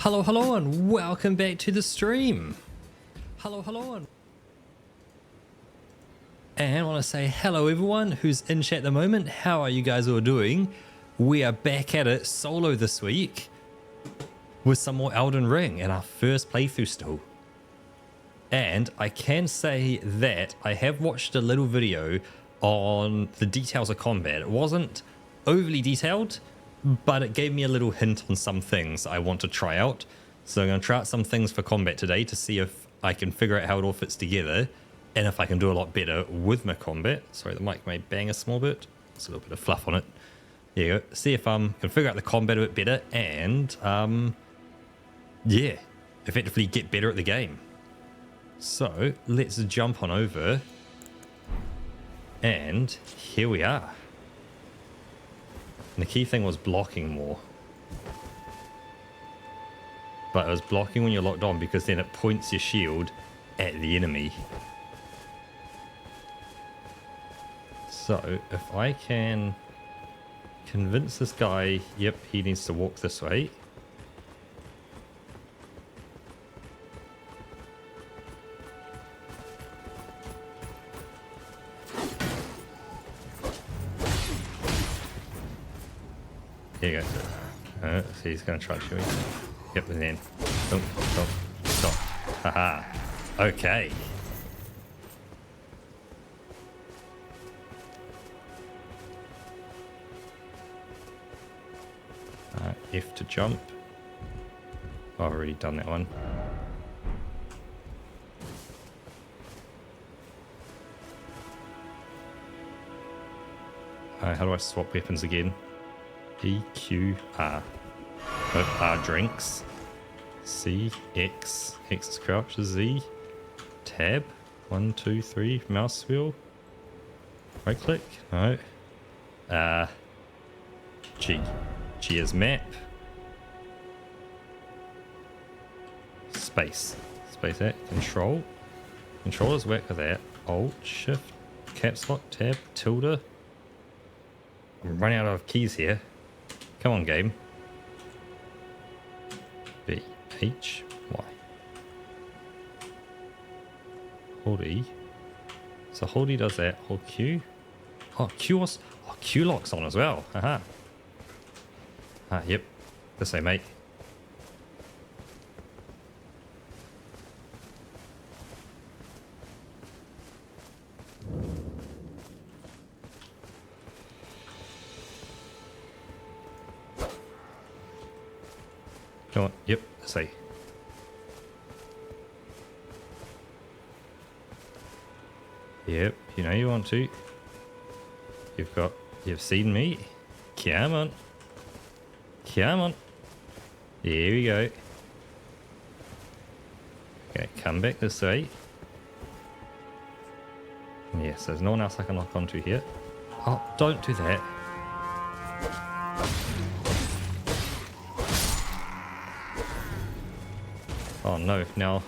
Hello, and welcome back to the stream. And I want to say hello everyone who's in chat at the moment. How are you guys all doing? We are back at it solo this week with some more Elden Ring and our first playthrough still. And I can say that I have watched a little video on the details of combat. It wasn't overly detailed, but it gave me a little hint on some things I want to try out. So I'm going to try out some things for combat today to see if I can figure out how it all fits together and if I can do a lot better with my combat. Sorry, the mic may bang a small bit. There's a little bit of fluff on it. There you go. See if I can figure out the combat a bit better and, yeah, effectively get better at the game. So let's jump on over. And here we are. And the key thing was blocking more. But it was blocking when you're locked on because then it points your shield at the enemy. So if I can convince this guy, yep, he needs to walk this way. Here you go. So he's going to try to shoot me. Yep, and then. Stop. Haha. Okay. F to jump. Oh, I've already done that one. How do I swap weapons again? E, Q, R. Oh, R drinks. C, X. X is crouch. Z. Tab. 1, 2, 3. Mouse wheel. Right click. No. G. G is map. Space. Space that. Control. Control is whack with that. Alt, Shift, Caps Lock, Tab, Tilde. I'm running out of keys here. Come on, game. B, H, Y. Hold E. So hold E does that. Hold Q. Oh, Q was. Oh, Q locks on as well. Haha. Yep. This way, mate. Come on. Yep. This way. Yep. You know you want to. You've seen me. Come on. Come on. Here we go. Okay, come back this way. Yes, there's no one else I can lock onto here. Oh, don't do that. Oh no, now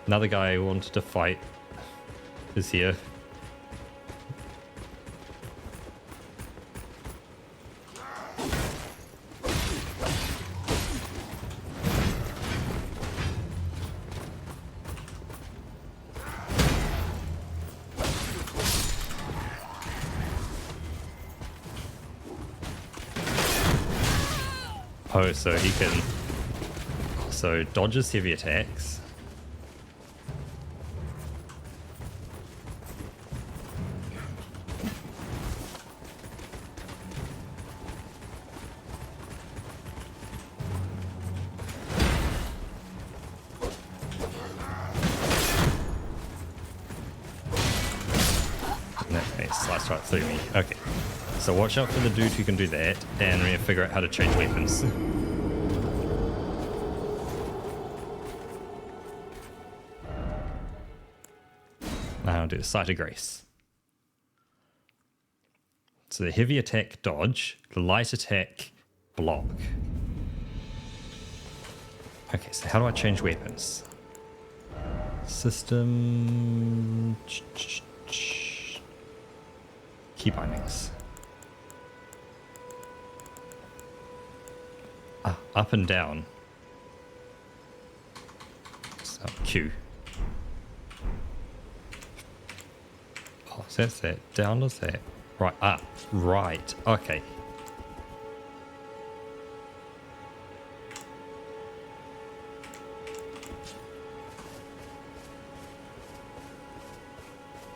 another guy I wanted to fight is here. Oh, so he can also dodges heavy attacks. Okay, slice right through me. Okay. So watch out for the dude who can do that, and we're going to figure out how to change weapons. Now I'll do the Sight of Grace. So the heavy attack dodge, the light attack block. Okay, so how do I change weapons? System... Key bindings. Up and down. So Q. Oh, so that's that. Down is that. Right, up. Right. Okay.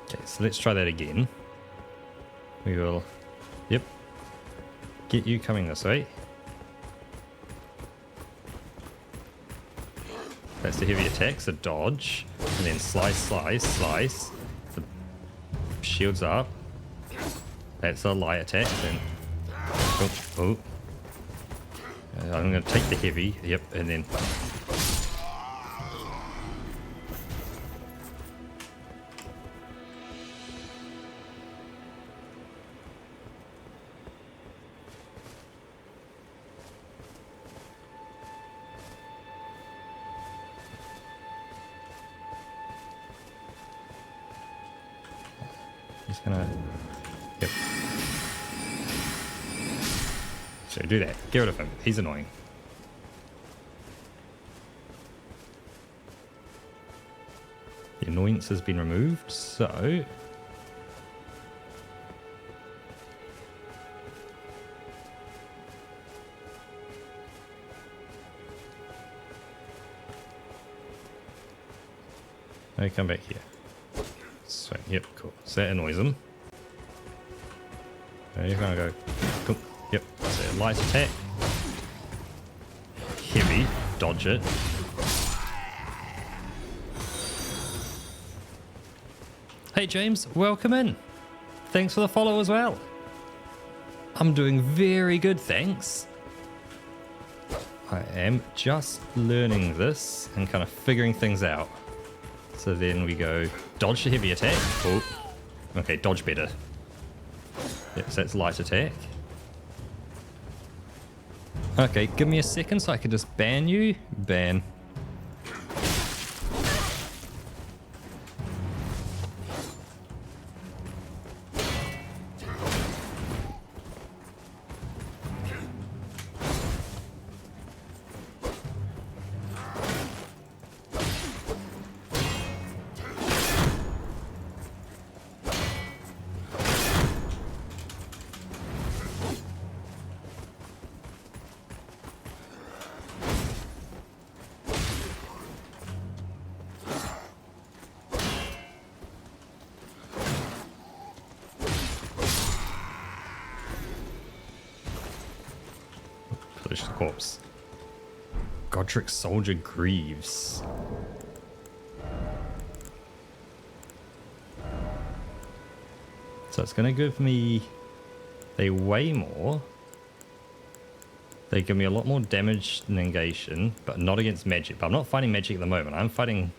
Okay, so let's try that again. We will... Yep. Get you coming this way. That's the heavy attack, so dodge. And then slice, slice, slice. The shield's up. That's a light attack. Then, oh. I'm going to take the heavy. Yep, and then... He's gonna... Yep. So do that. Get rid of him. He's annoying. The annoyance has been removed, so... Now come back here. So, yep, cool. So that annoys him. So you're gonna go, cool. Yep, so light attack. Heavy, dodge it. Hey James, welcome in. Thanks for the follow as well. I'm doing very good, thanks. I am just learning this and kind of figuring things out. So then we go dodge the heavy attack. Oh, okay, dodge better. Yep, so that's light attack. Okay, give me a second so I can just ban you. Ban. Push the corpse. Godric Soldier Greaves. So it's going to give me... They weigh more. They give me a lot more damage negation, but not against magic. But I'm not fighting magic at the moment. I'm fighting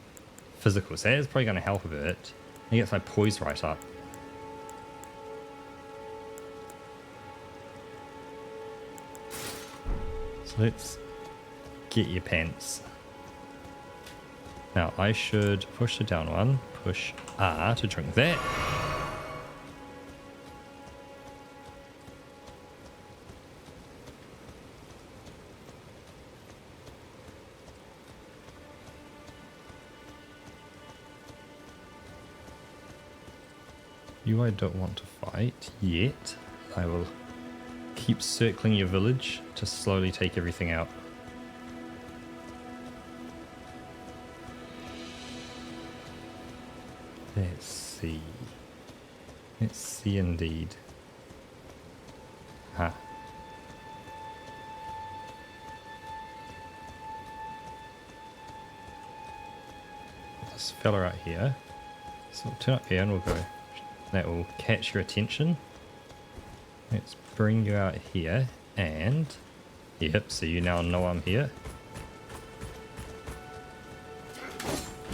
physical. So that's probably going to help a bit. He gets my poise right up. So let's get your pants. Now I should push the down one, push R to drink that. You I don't want to fight yet. I will keep circling your village to slowly take everything out. Let's see. Let's see indeed. Ha. This fella right here. So we'll turn up here and we'll go. That will catch your attention. Let's bring you out here and... Yep, so you now know I'm here.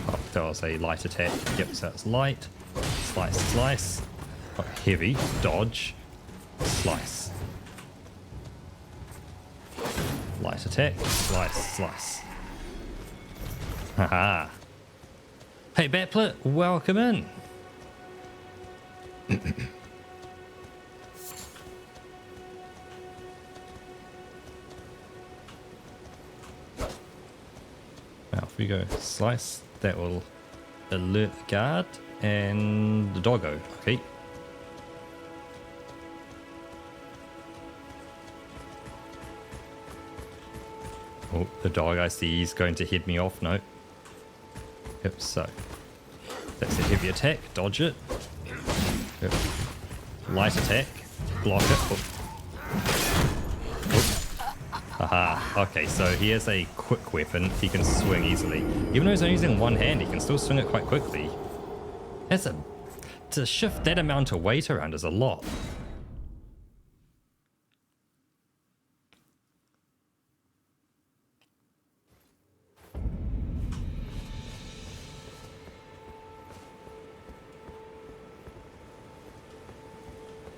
Oh, that was a light attack. Yep, so it's light. Slice, slice. Oh, heavy. Dodge. Slice. Light attack. Slice, slice. Haha. Hey, Batplet, welcome in. if we go slice, that will alert the guard and the doggo. Okay. Oh, the dog I see is going to head me off. No. Yep, so that's a heavy attack. Dodge it. Yep. Light attack. Block it. Oh. Aha. Okay, so he has a quick weapon. He can swing easily. Even though he's only using one hand, he can still swing it quite quickly. To shift that amount of weight around is a lot.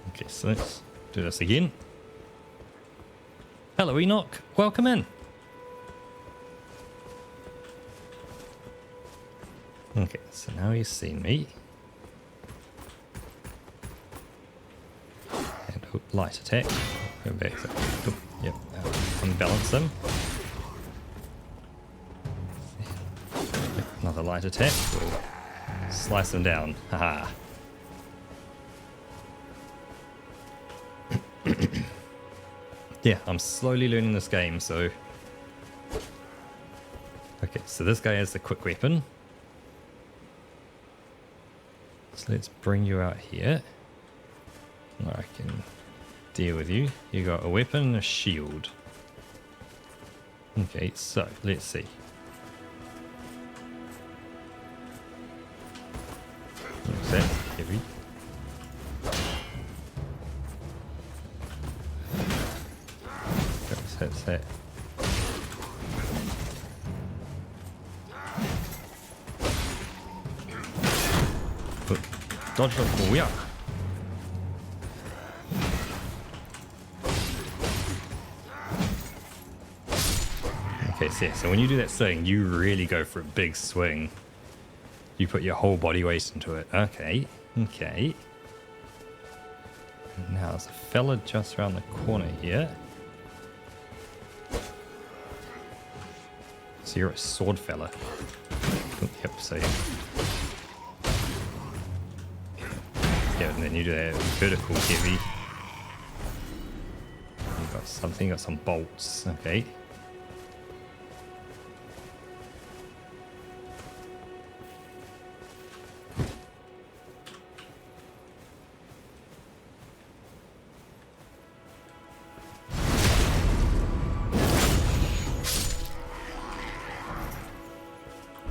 Okay, so let's do this again. Hello, Enoch. Welcome in. Okay, so now he's seen me. And light attack. Go back. Yep, unbalance him. Another light attack. We'll slice him down. Haha. Yeah, I'm slowly learning this game, so... Okay, so this guy has the quick weapon. So let's bring you out here. I can deal with you. You got a weapon and a shield. Okay, so let's see. What's that? Heavy. That's it. Dodge it. Oh, yeah. Okay, so when you do that swing, you really go for a big swing. You put your whole body weight into it. Okay, okay. Now there's a fella just around the corner here. So you're a sword fella. Oh, yep, so... Yeah, and then you do that vertical heavy. You got something, got some bolts. Okay.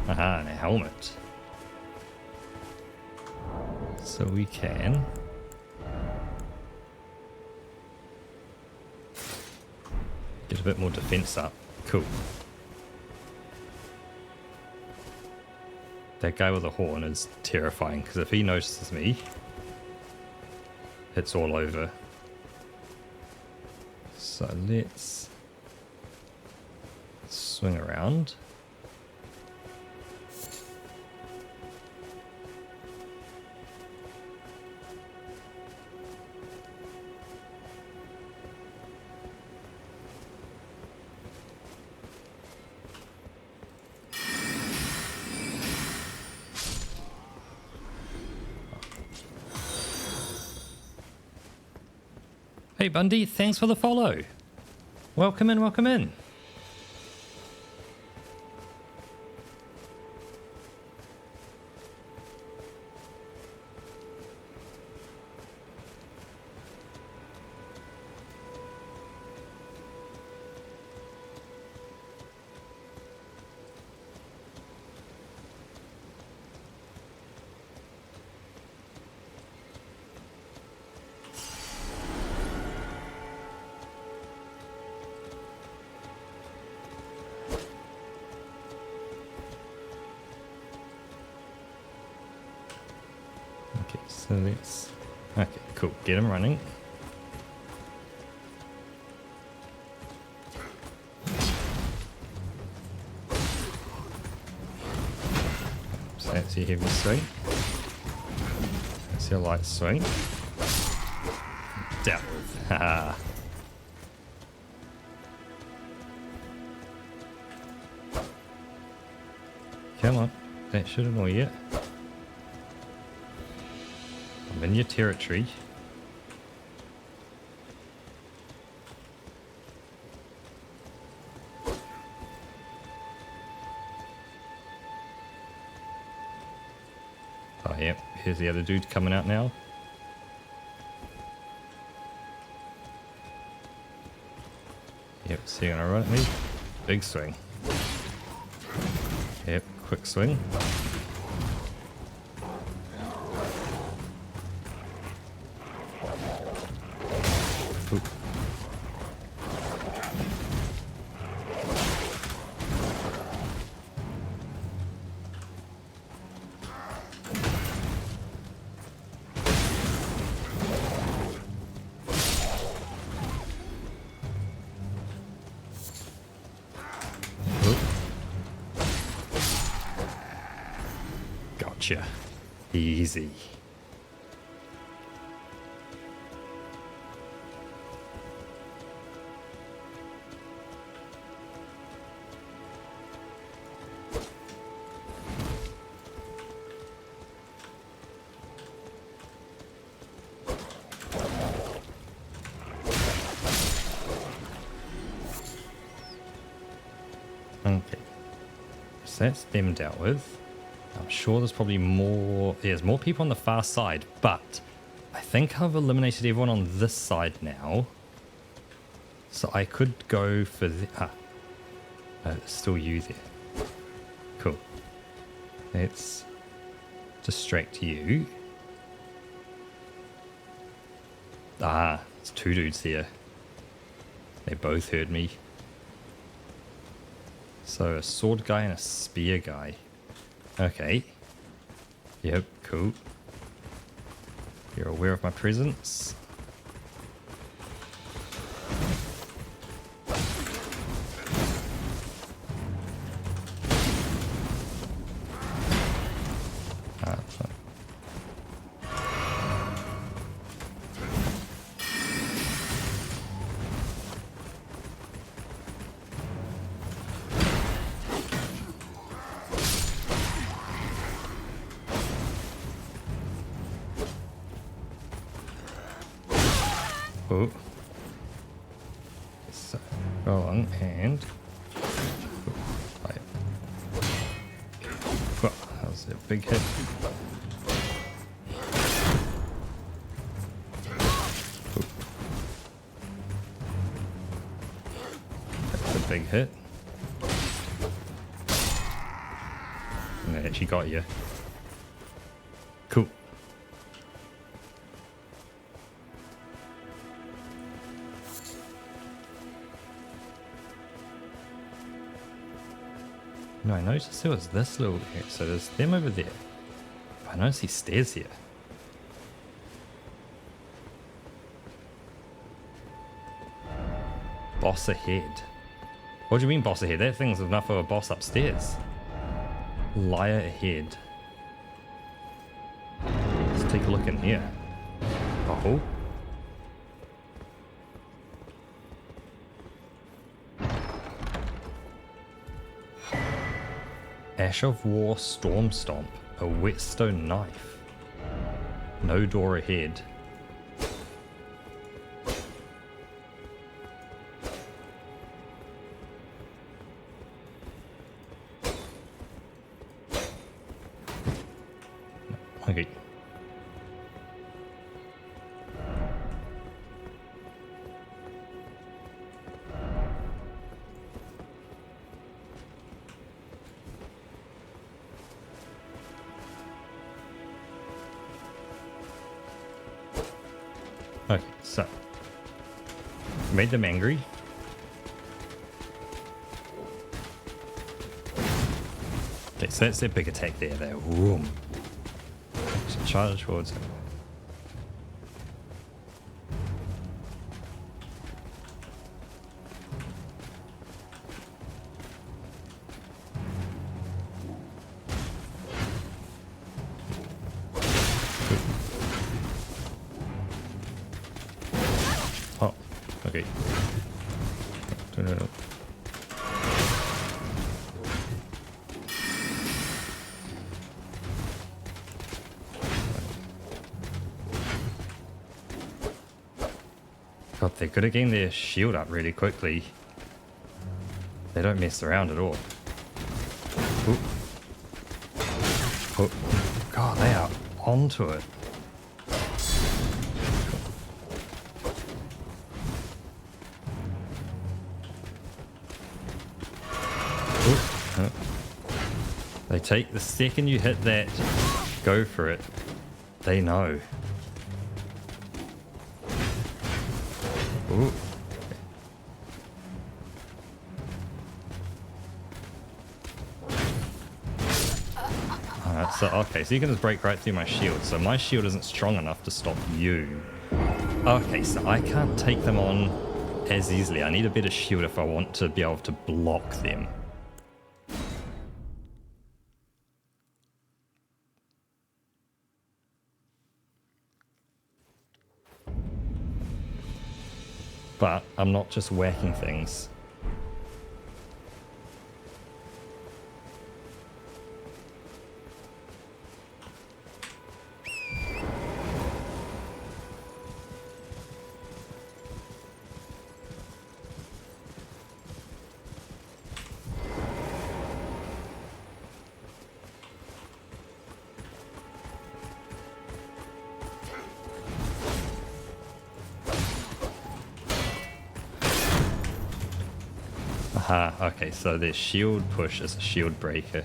Aha, and a helmet. So we can get a bit more defense up. Cool. That guy with the horn is terrifying because if he notices me, it's all over. So let's swing around. Hey Bundy, thanks for the follow. Welcome in, welcome in. Okay, so let's... Okay, cool. Get him running. So that's your heavy swing. That's your light swing. Down. Haha. Come on. That should annoy you. I'm in your territory. Oh, yep. Here's the other dude coming out now. Yep, so you're gonna run at me. Big swing. Yep, quick swing. Ooh. Gotcha. Easy. Okay. So that's them dealt with. I'm sure there's probably more. There's more people on the far side, but I think I've eliminated everyone on this side now. So I could go for the. No, it's still you there. Cool. Let's distract you. Ah, it's two dudes here. They both heard me. So a sword guy and a spear guy. Okay. Yep, cool. You're aware of my presence. Oh. So, go on and... Oh, that was a big hit. Oh. That's a big hit. And that actually got you. Cool. No, I noticed there was this little here. So there's them over there. I noticed these stairs here. Boss ahead. What do you mean boss ahead? That thing's enough of a boss upstairs. Liar ahead. Let's take a look in here. Oh. Ash of War Storm Stomp, a whetstone knife. No door ahead. Okay. Okay, so made them angry. Okay, so that's their big attack there. They're whoom. So charge towards him. Oh, okay. No. God, they're good at getting their shield up really quickly. They don't mess around at all. Ooh. Oh, God, they are onto it. Ooh. They take the second you hit that, go for it. They know. Ooh. So, okay, so you can just break right through my shield. So my shield isn't strong enough to stop you. Okay, so I can't take them on as easily. I need a better shield if I want to be able to block them. But I'm not just whacking things. Aha, okay, so their shield push is a shield breaker.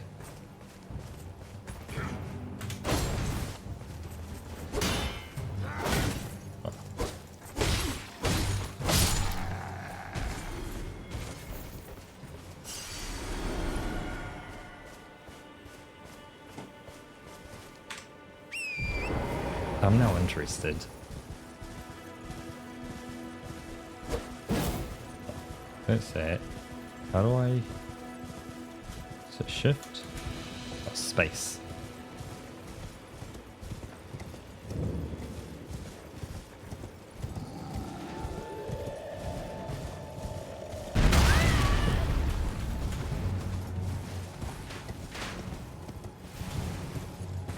I'm now interested. That's that. How do I... Is it shift? Oh, space.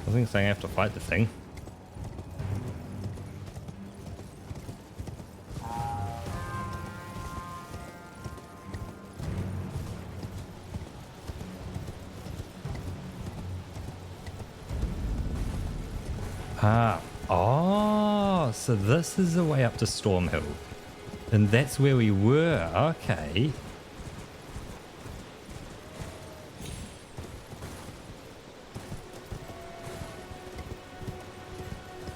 I think saying I have to fight the thing. Ah, oh, so this is the way up to Stormhill. And that's where we were, okay.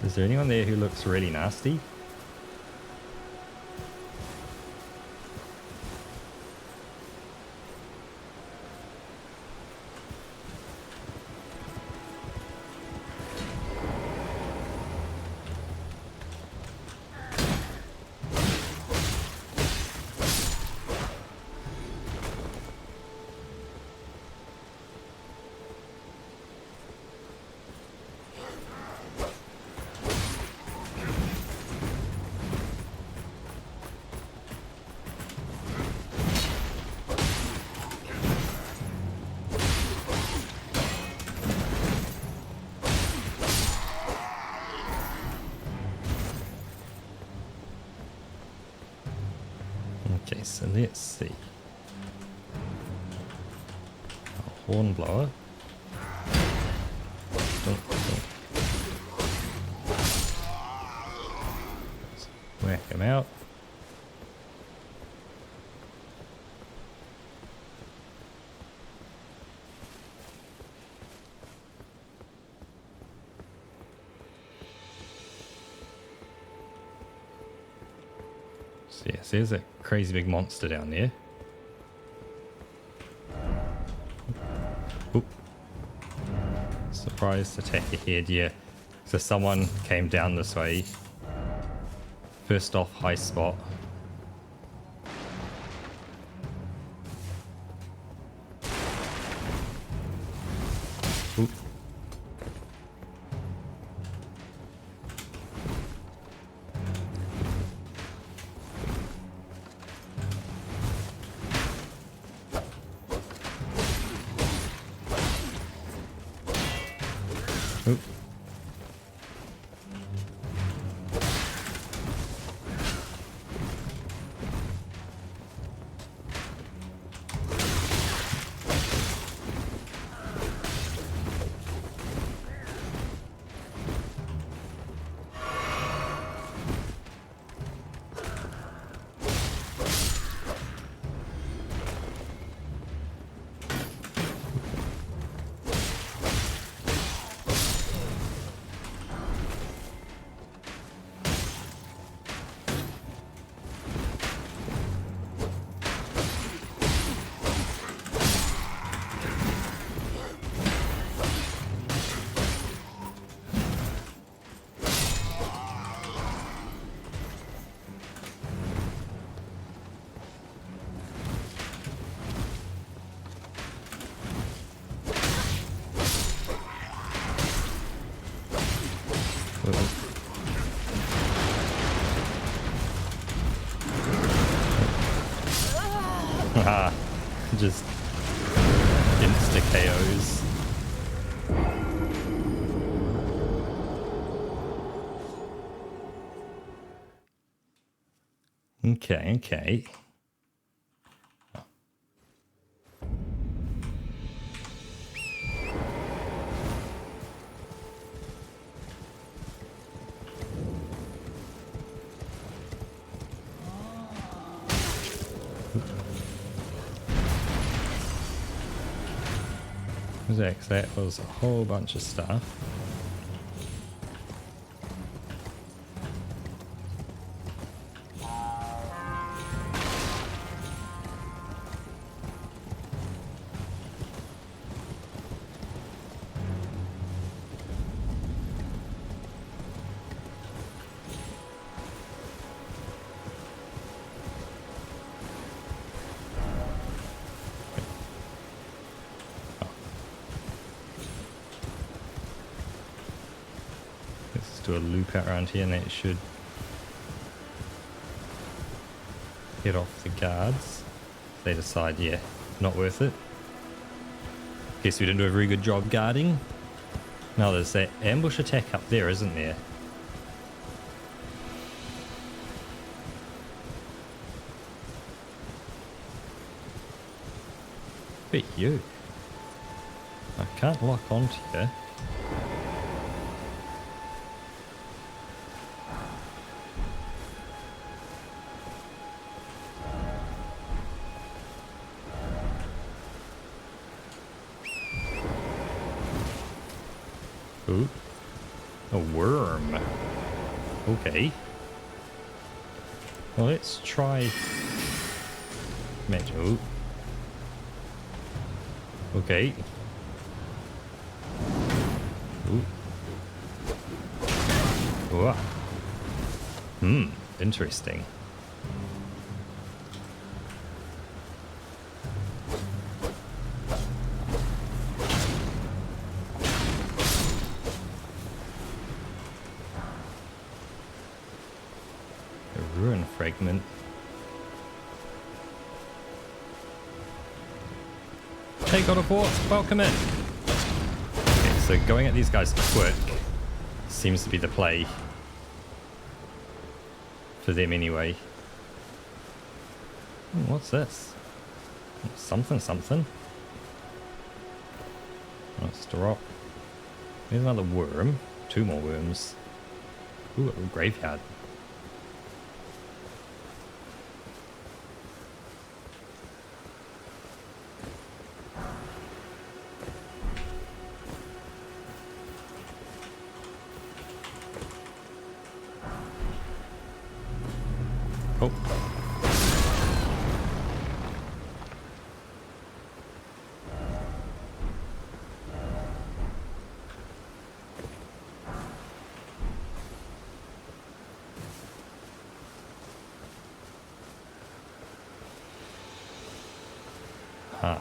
Is there anyone there who looks really nasty? Okay, so let's see. A hornblower. Whack him out. So yes, there's a crazy big monster down there. Oop. Surprise attack ahead, yeah. So someone came down this way. First off, high spot. Oop. Oop. Ah, just insta KOs. Okay, okay. That was a whole bunch of stuff. Let's do a loop out around here and that should get off the guards. They decide, yeah, not worth it. Guess we didn't do a very good job guarding. Now there's that ambush attack up there, isn't there? But you. I can't lock onto you. Ooh. A worm. Okay. Well, let's try magic. Ooh. Okay. Ooh. Ooh. Interesting. A ruin fragment. Hey, God of War, welcome in. Okay, so going at these guys quick seems to be the play for them anyway. Ooh, what's this? Something, something. Let's drop. There's another worm. 2 more worms. Ooh, a graveyard. Oh. Huh.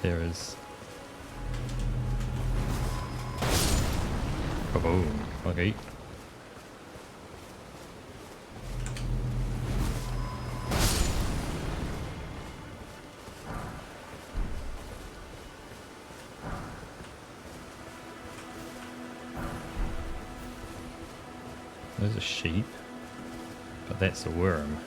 There is. Kaboom. Okay. There's a sheep, but that's a worm.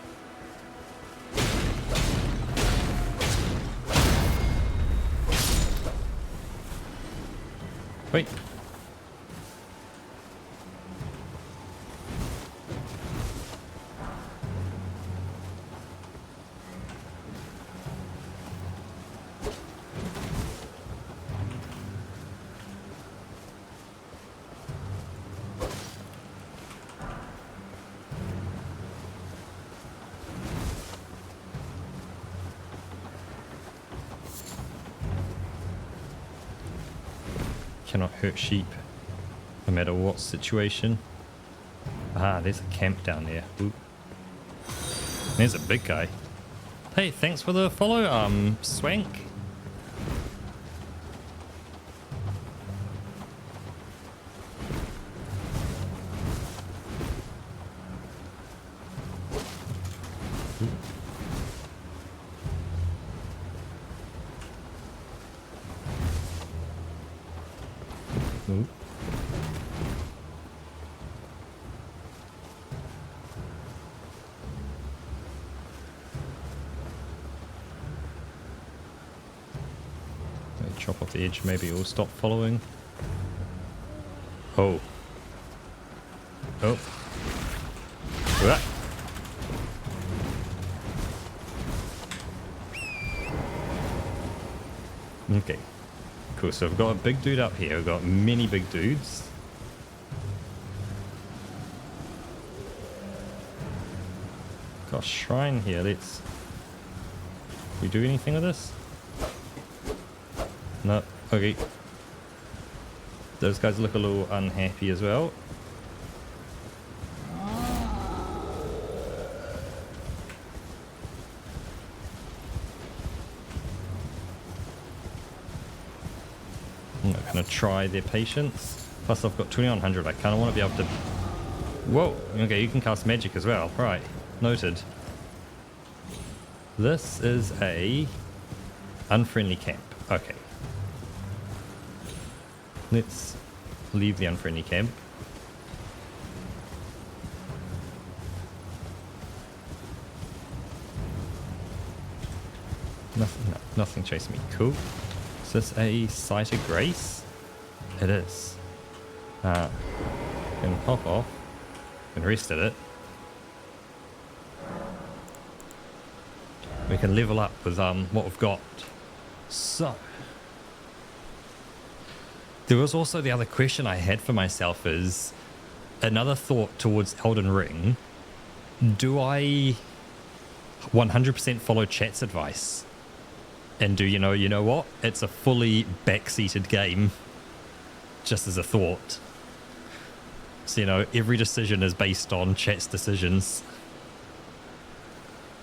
Wait. cannot hurt sheep, no matter what situation. Ah, there's a camp down there. Ooh. There's a big guy. Hey, thanks for the follow, Swank. Ooh. Chop off the edge, maybe it will stop following. Oh. Oh. Ah. Okay. Cool, so I've got a big dude up here. We've got many big dudes. Got a shrine here. Let's... we do anything with this? No. Okay. Those guys look a little unhappy as well. I'm not going to try their patience. Plus I've got 2100. I kind of want to be able to... Whoa. Okay, you can cast magic as well. Right. Noted. This is a unfriendly camp. Okay. Let's leave the unfriendly camp. Nothing chasing me. Cool. Is this a site of grace? It is. Can pop off. Can rest at it. We can level up with what we've got. So there was also the other question I had for myself is another thought towards Elden Ring. Do I 100% follow chat's advice? And do you know what? It's a fully backseated game, just as a thought. So, every decision is based on chat's decisions.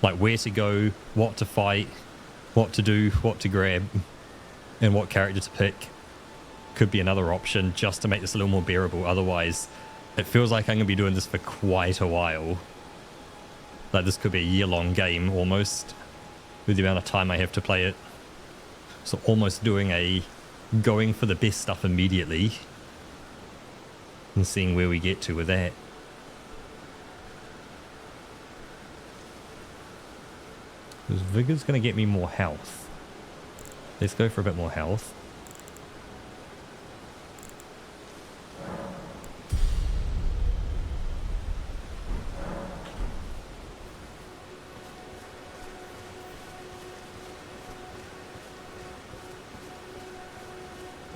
Like where to go, what to fight, what to do, what to grab, and what character to pick. Could be another option just to make this a little more bearable. Otherwise, it feels like I'm going to be doing this for quite a while. Like this could be a year-long game almost, with the amount of time I have to play it. So almost doing a going for the best stuff immediately and seeing where we get to with that. Because Vigor's going to get me more health. Let's go for a bit more health.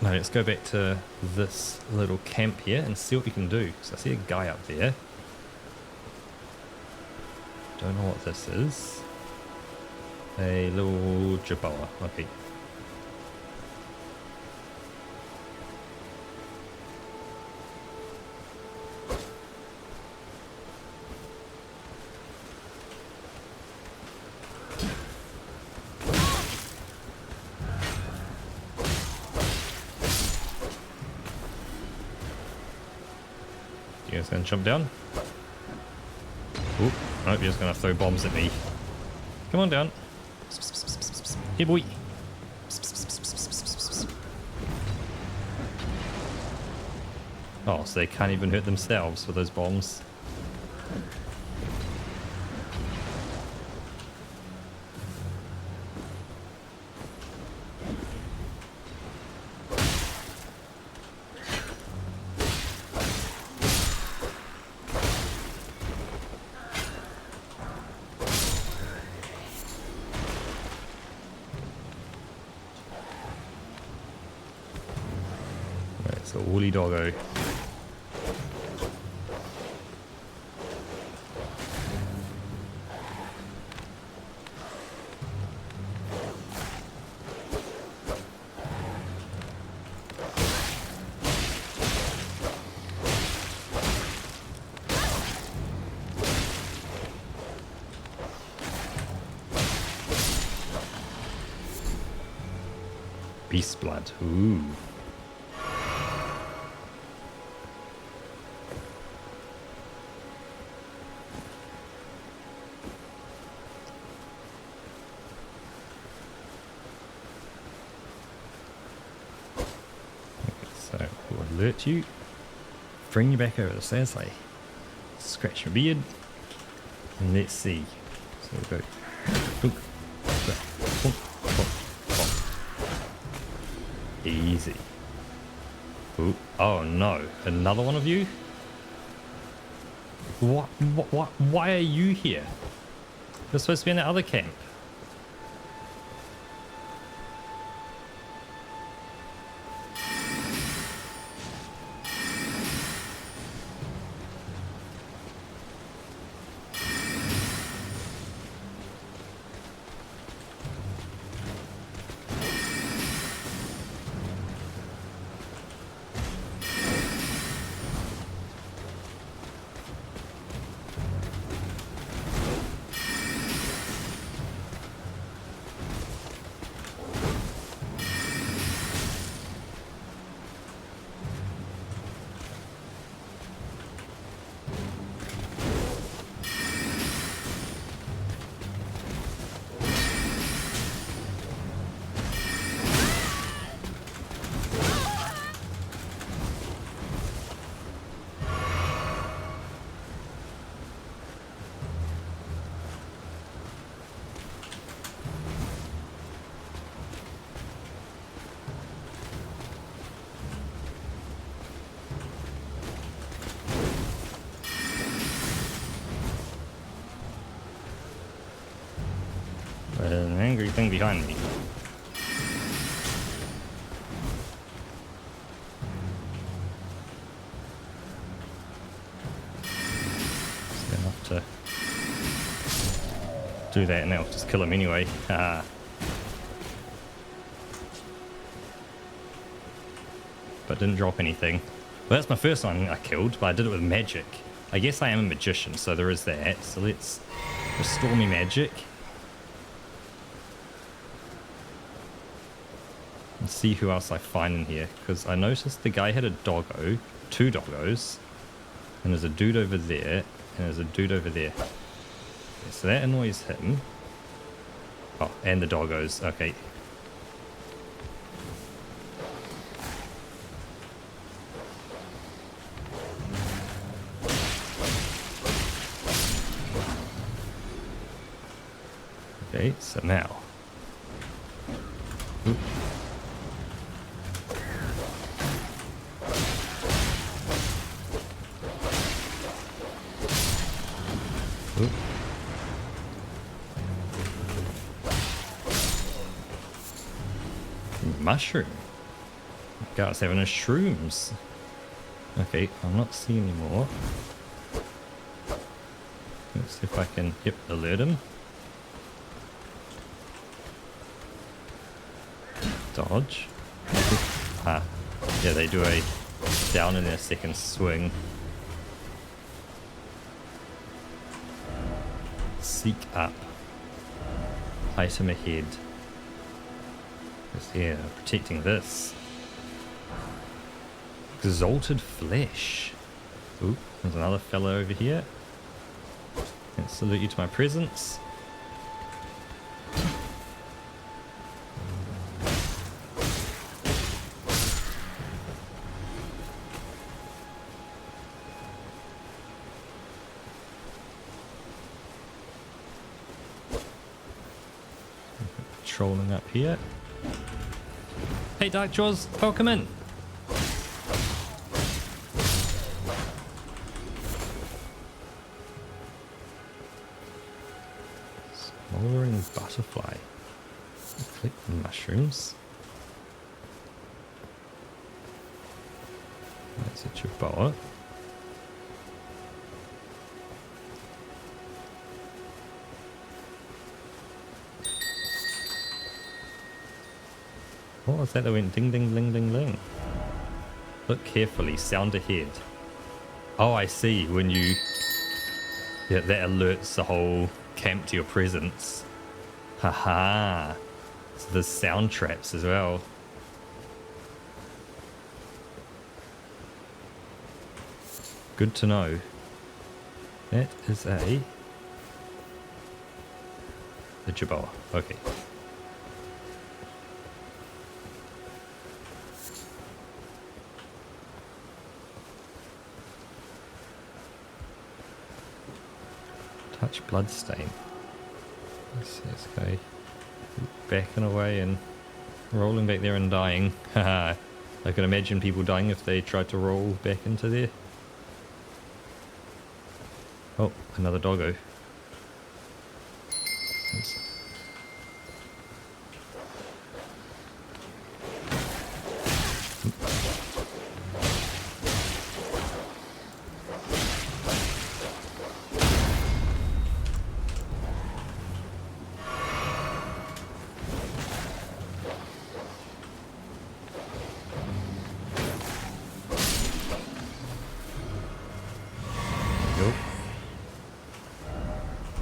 Now let's go back to this little camp here and see what we can do. So I see a guy up there. Don't know what this is. A little Jaboa. Okay. You guys gonna jump down? Oop. Nope, you're just gonna throw bombs at me. Come on down. Hey boy. Oh, so they can't even hurt themselves with those bombs. So woolly doggo. Beast blood. Ooh. So we'll alert you. Bring you back over the stairs, like scratch your beard. And let's see. So we'll go. Boop, boop, boop, boop. Easy. Ooh. Oh no, another one of you? What? Why are you here? You're supposed to be in the other camp. An angry thing behind me. It's enough to do that, and I'll just kill him anyway. But didn't drop anything. Well, that's my first one I killed, but I did it with magic. I guess I am a magician, so there is that. So let's restore me magic. And see who else I find in here, because I noticed the guy had a doggo, 2 doggos, and there's a dude over there, and there's a dude over there. Okay, so that annoys him. Oh, and the doggos. Okay. Okay, so now. Oop. Oop. Mushroom. Guy's having a shrooms. Okay, I'm not seeing any more. Let's see if I can, yep, alert him. Dodge. Ah, yeah, they do a down in their second swing. Seek up. Item ahead. Yeah, protecting this. Exalted flesh. Ooh, there's another fellow over here. Let's salute you to my presence. Trolling up here. Hey Dark Jaws, welcome in. Smoldering butterfly. Click the mushrooms. That's a Chewbacca. What was that that went ding ding ding ding ding? Look carefully, sound ahead. Oh, I see, when you... Yeah, that alerts the whole camp to your presence. Haha. So there's sound traps as well. Good to know. That is a Jabba. Okay. Touch bloodstain. Let's see this guy backing away and rolling back there and dying. Haha. I can imagine people dying if they tried to roll back into there. Oh, another doggo. Oops.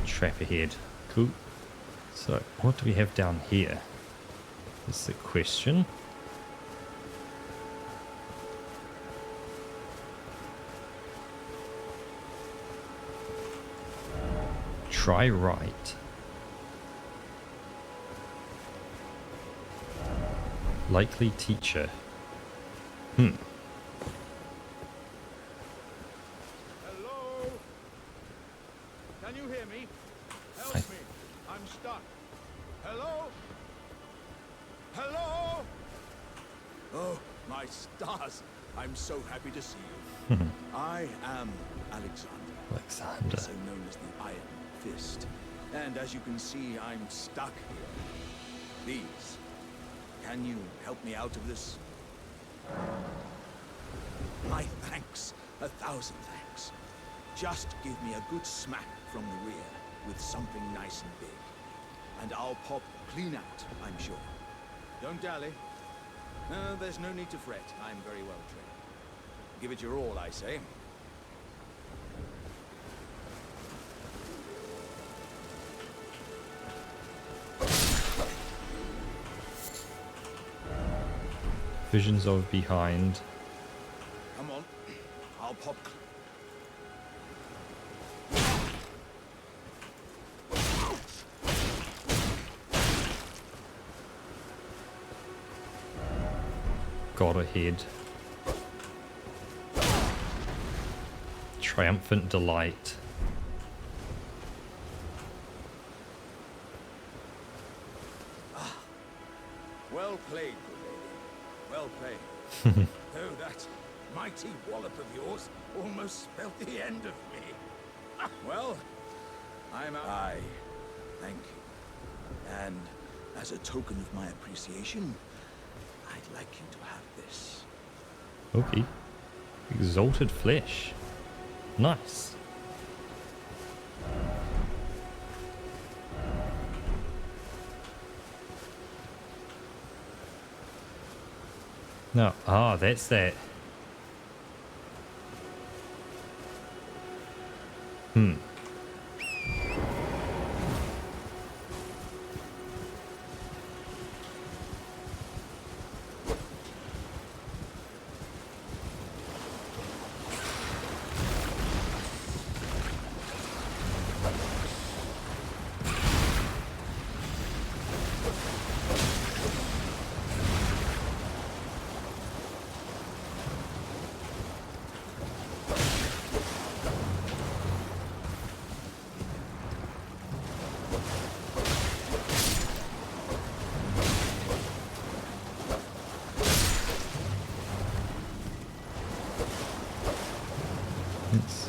Trap ahead. Cool. So, what do we have down here? Is the question. Try right. Likely teacher. Hello? Can you hear me? Help me. I'm stuck. Hello? Hello? Oh, my stars. I'm so happy to see you. I am Alexander. Alexander. Also known as the Iron Fist. And as you can see, I'm stuck here. Please, can you help me out of this? My thanks. 1,000 thanks. Just give me a good smack from the rear with something nice and big. And I'll pop clean out, I'm sure. Don't dally. No, there's no need to fret. I'm very well trained. Give it your all, I say. Visions of behind. Come on. I'll pop. God ahead. Triumphant delight. Well played, good lady. Well played. Though that mighty wallop of yours almost spelled the end of me. Well, I'm out. Aye, thank you. And as a token of my appreciation, I'd like you to have this. Okay. Exalted flesh. Nice. No. Ah, that's that. It's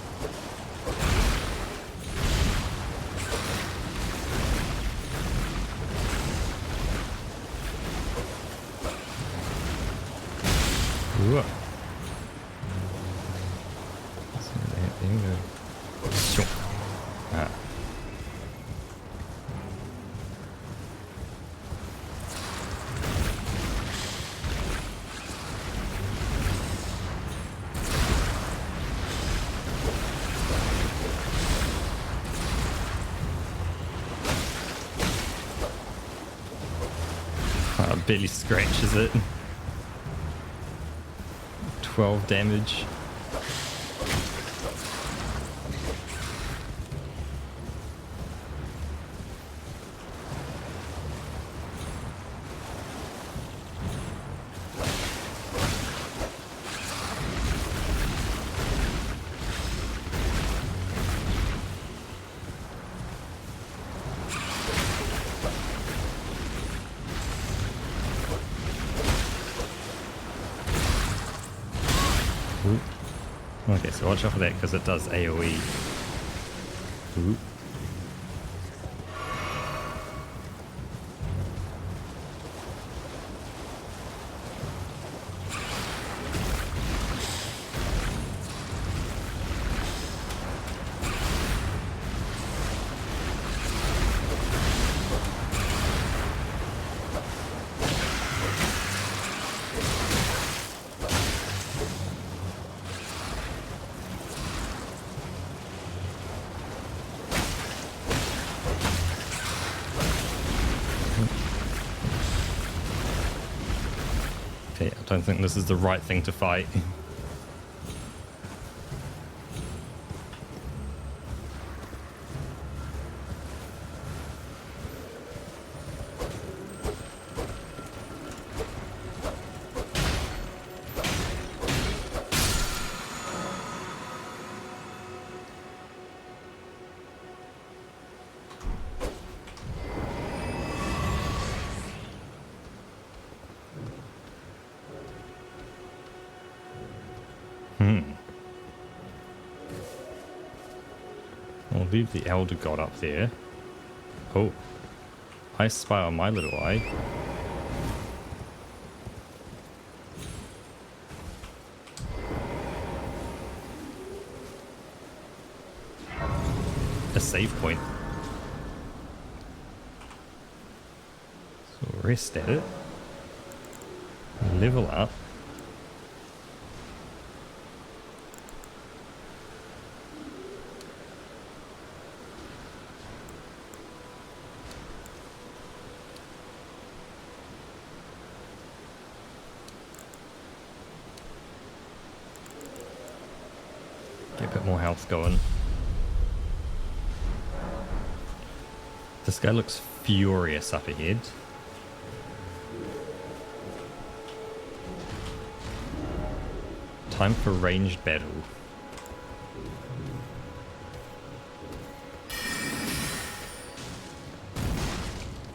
Ooh. So there you go. Sure. Ah. Barely scratches it. 12 damage. Okay, so watch out for that because it does AoE. Ooh. Okay, I don't think this is the right thing to fight. I'll leave the Elder God up there. Oh, I spy on my little eye. A save point. So rest at it. Level up. Get a bit more health going. This guy looks furious up ahead. Time for ranged battle.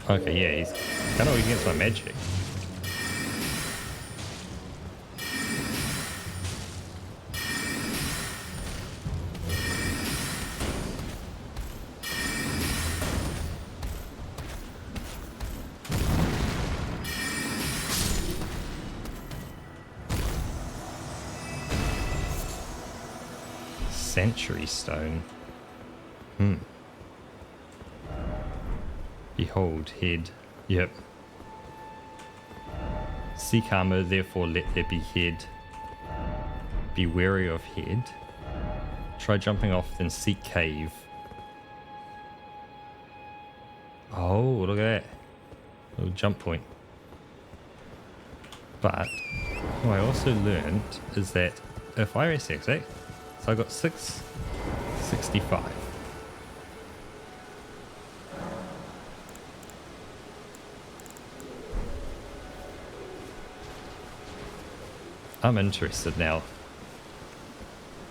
Okay, yeah, he's kind of weak against my magic. Century Stone. Behold, head. Yep. Seek armor, therefore let there be head. Be wary of head. Try jumping off, then seek cave. Oh, look at that. Little jump point. But what I also learned is that if I rest exit, so I got 665. I'm interested now.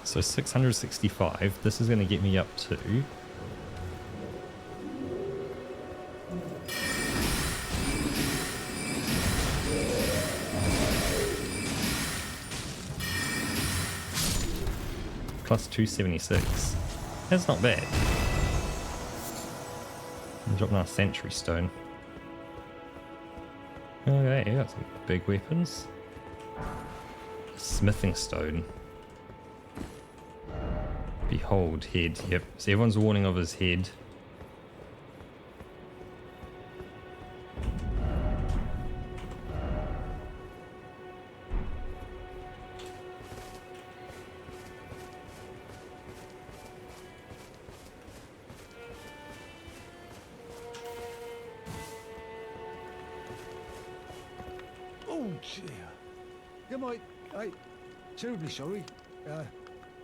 So 665, this is going to get me up to plus 276. That's not bad. I'm dropping our Century Stone. Okay, you got some big weapons. Smithing Stone. Behold, head. Yep, so everyone's warning of his head. Oh dear. Am I terribly sorry. Are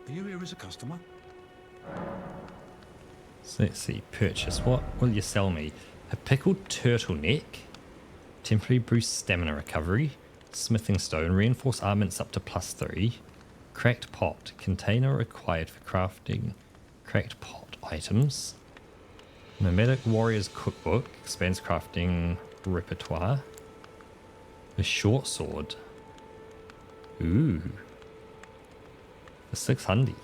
you here as a customer? So let's see, purchase. What will you sell me? A pickled turtleneck, temporary boost stamina recovery, smithing stone, reinforced armaments up to +3, cracked pot, container required for crafting cracked pot items, nomadic warrior's cookbook, expands crafting repertoire, a short sword. Ooh. For 600.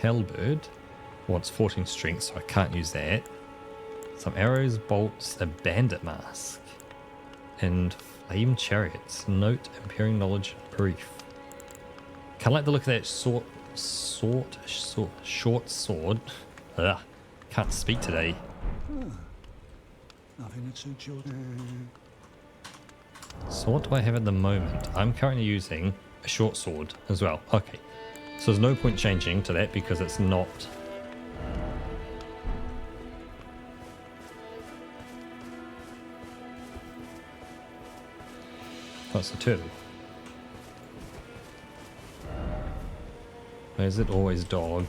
Hellbird wants 14 strength, so I can't use that. Some arrows, bolts, a bandit mask, and flame chariots. Note impairing knowledge and brief. Kind of like the look of that short sword. Ugh, can't speak today. Nothing that suits your... So what do I have at the moment? I'm currently using a short sword as well. Okay. So there's no point changing to that because it's not... Oh, it's a turtle. Why is it always dog?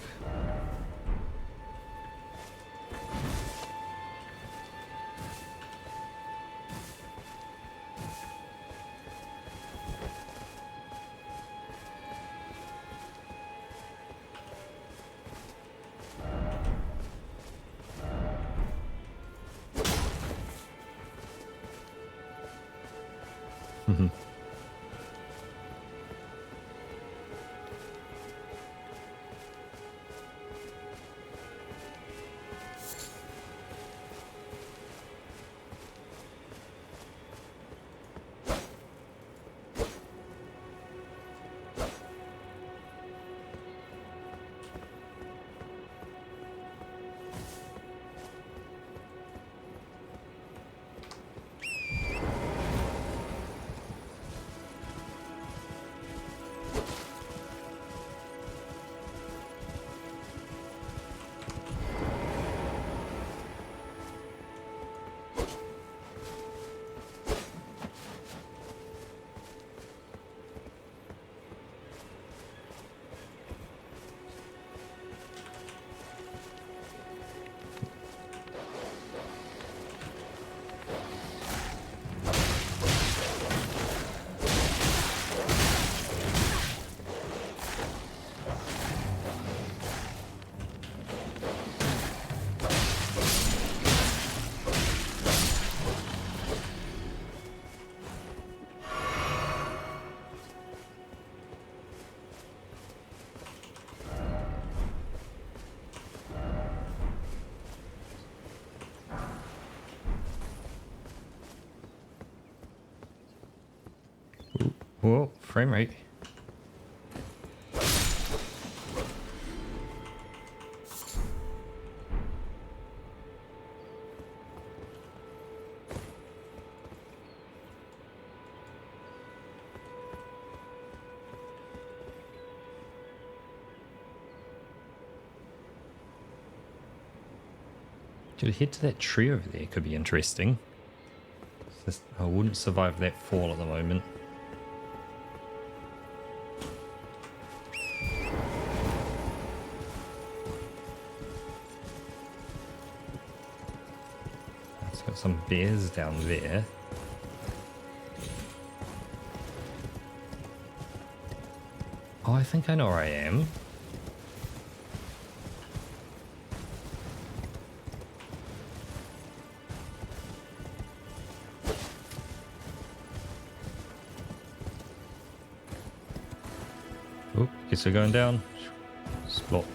Whoa, frame rate. To head to that tree over there could be interesting. I wouldn't survive that fall at the moment. It's got some bears down there. Oh, I think I know where I am. Oh, guess we're going down. Splot.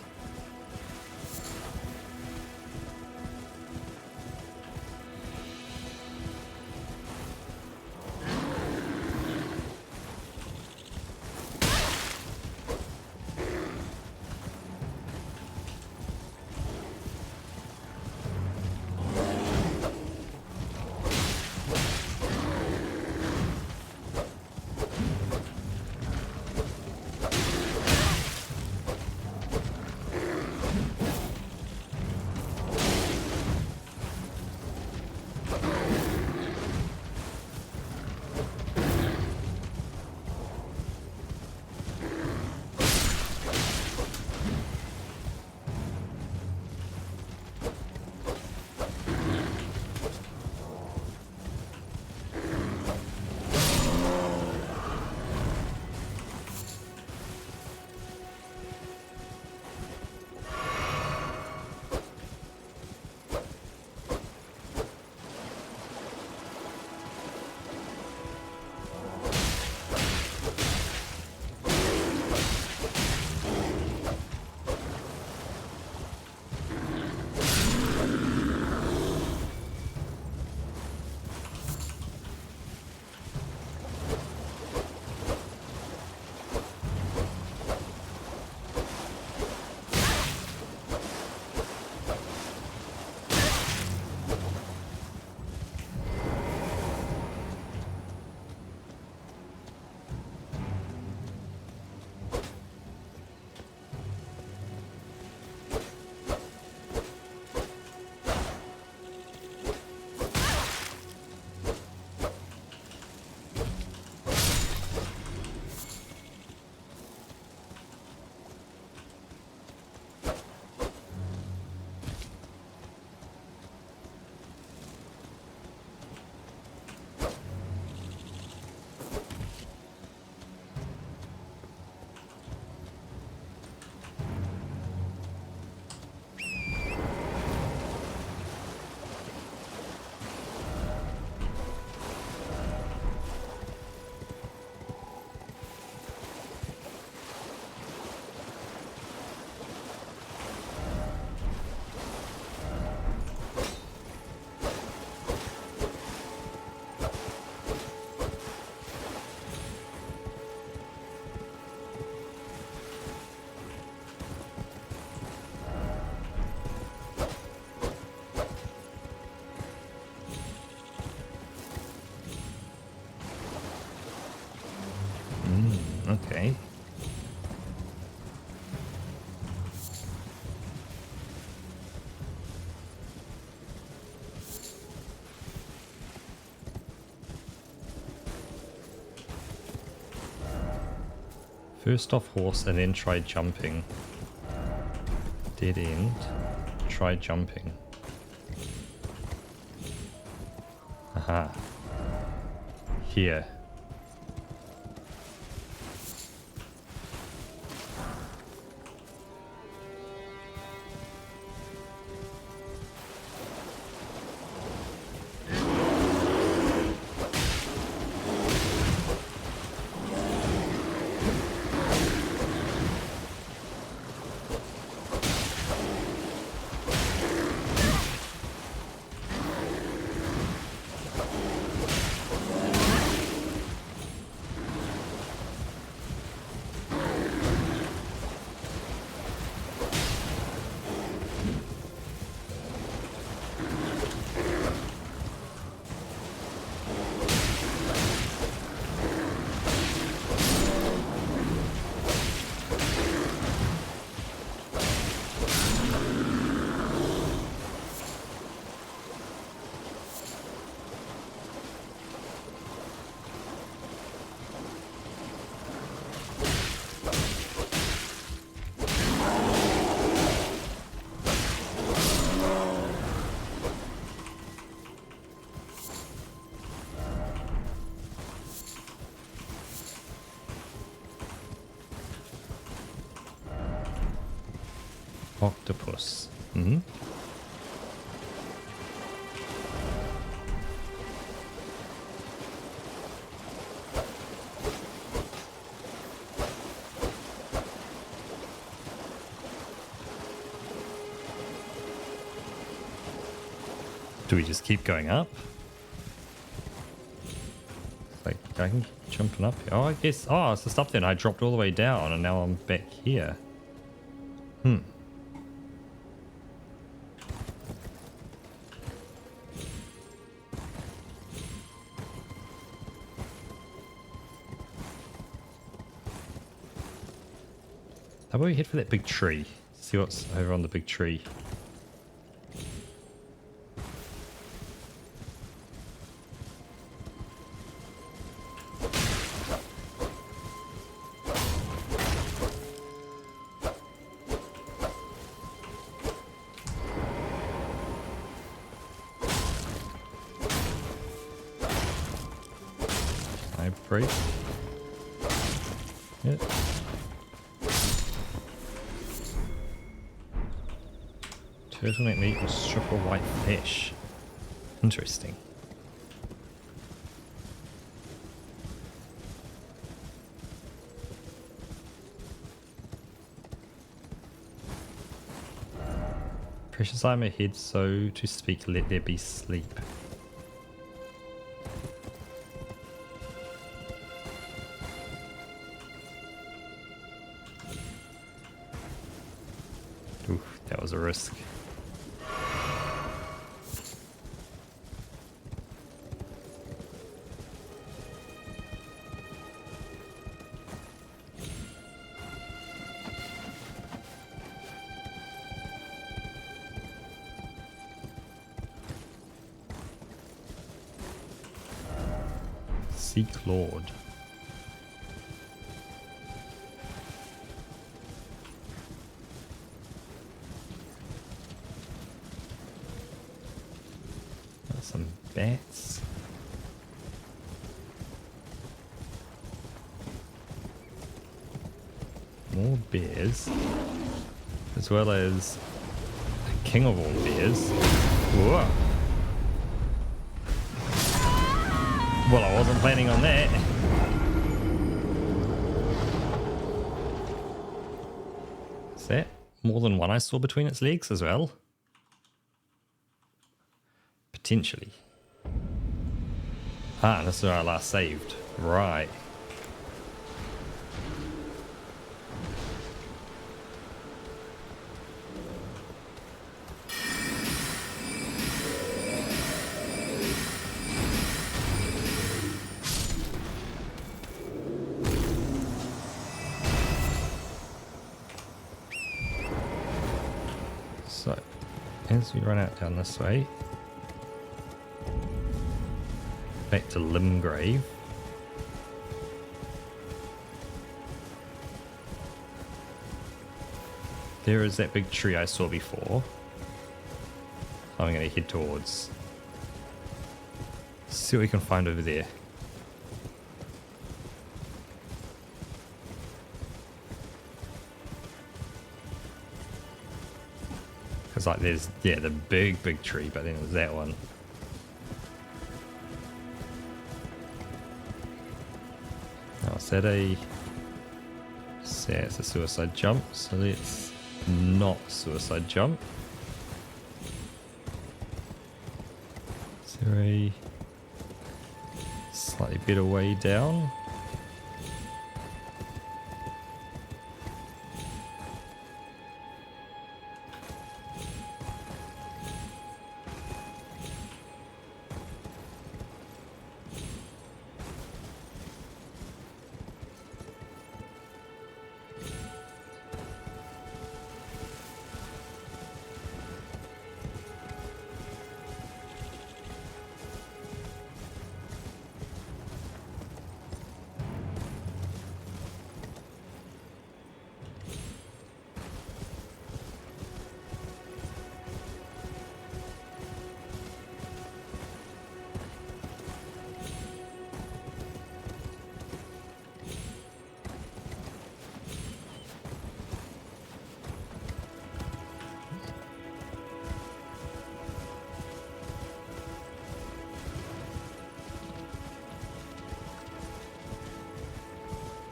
First off horse and then try jumping. Dead end. Try jumping. Aha. Here. Octopus. Hmm? Do we just keep going up? Like, I can keep jumping up here. Oh, I guess. Oh, it's just up there and I dropped all the way down and now I'm back here. Hmm. How about we head for that big tree? See what's over on the big tree. I break. Yep. Turtleneck meat and strip of white fish. Interesting. Precious eye my head, so to speak, let there be sleep. Oof, that was a risk. Seek Lord. Got some bats. More bears. As well as the king of all bears. Whoa. Well, I wasn't planning on that. Is that more than one I saw between its legs as well? Potentially. Ah, this is where I last saved. Right. So, as we run out down this way, back to Limgrave. There is that big tree I saw before. I'm going to head towards. See what we can find over there. Because like there's, yeah, the big tree, but then there's that one. Oh, is that a... Yeah, it's a suicide jump, so let's not suicide jump. Is there a slightly better way down?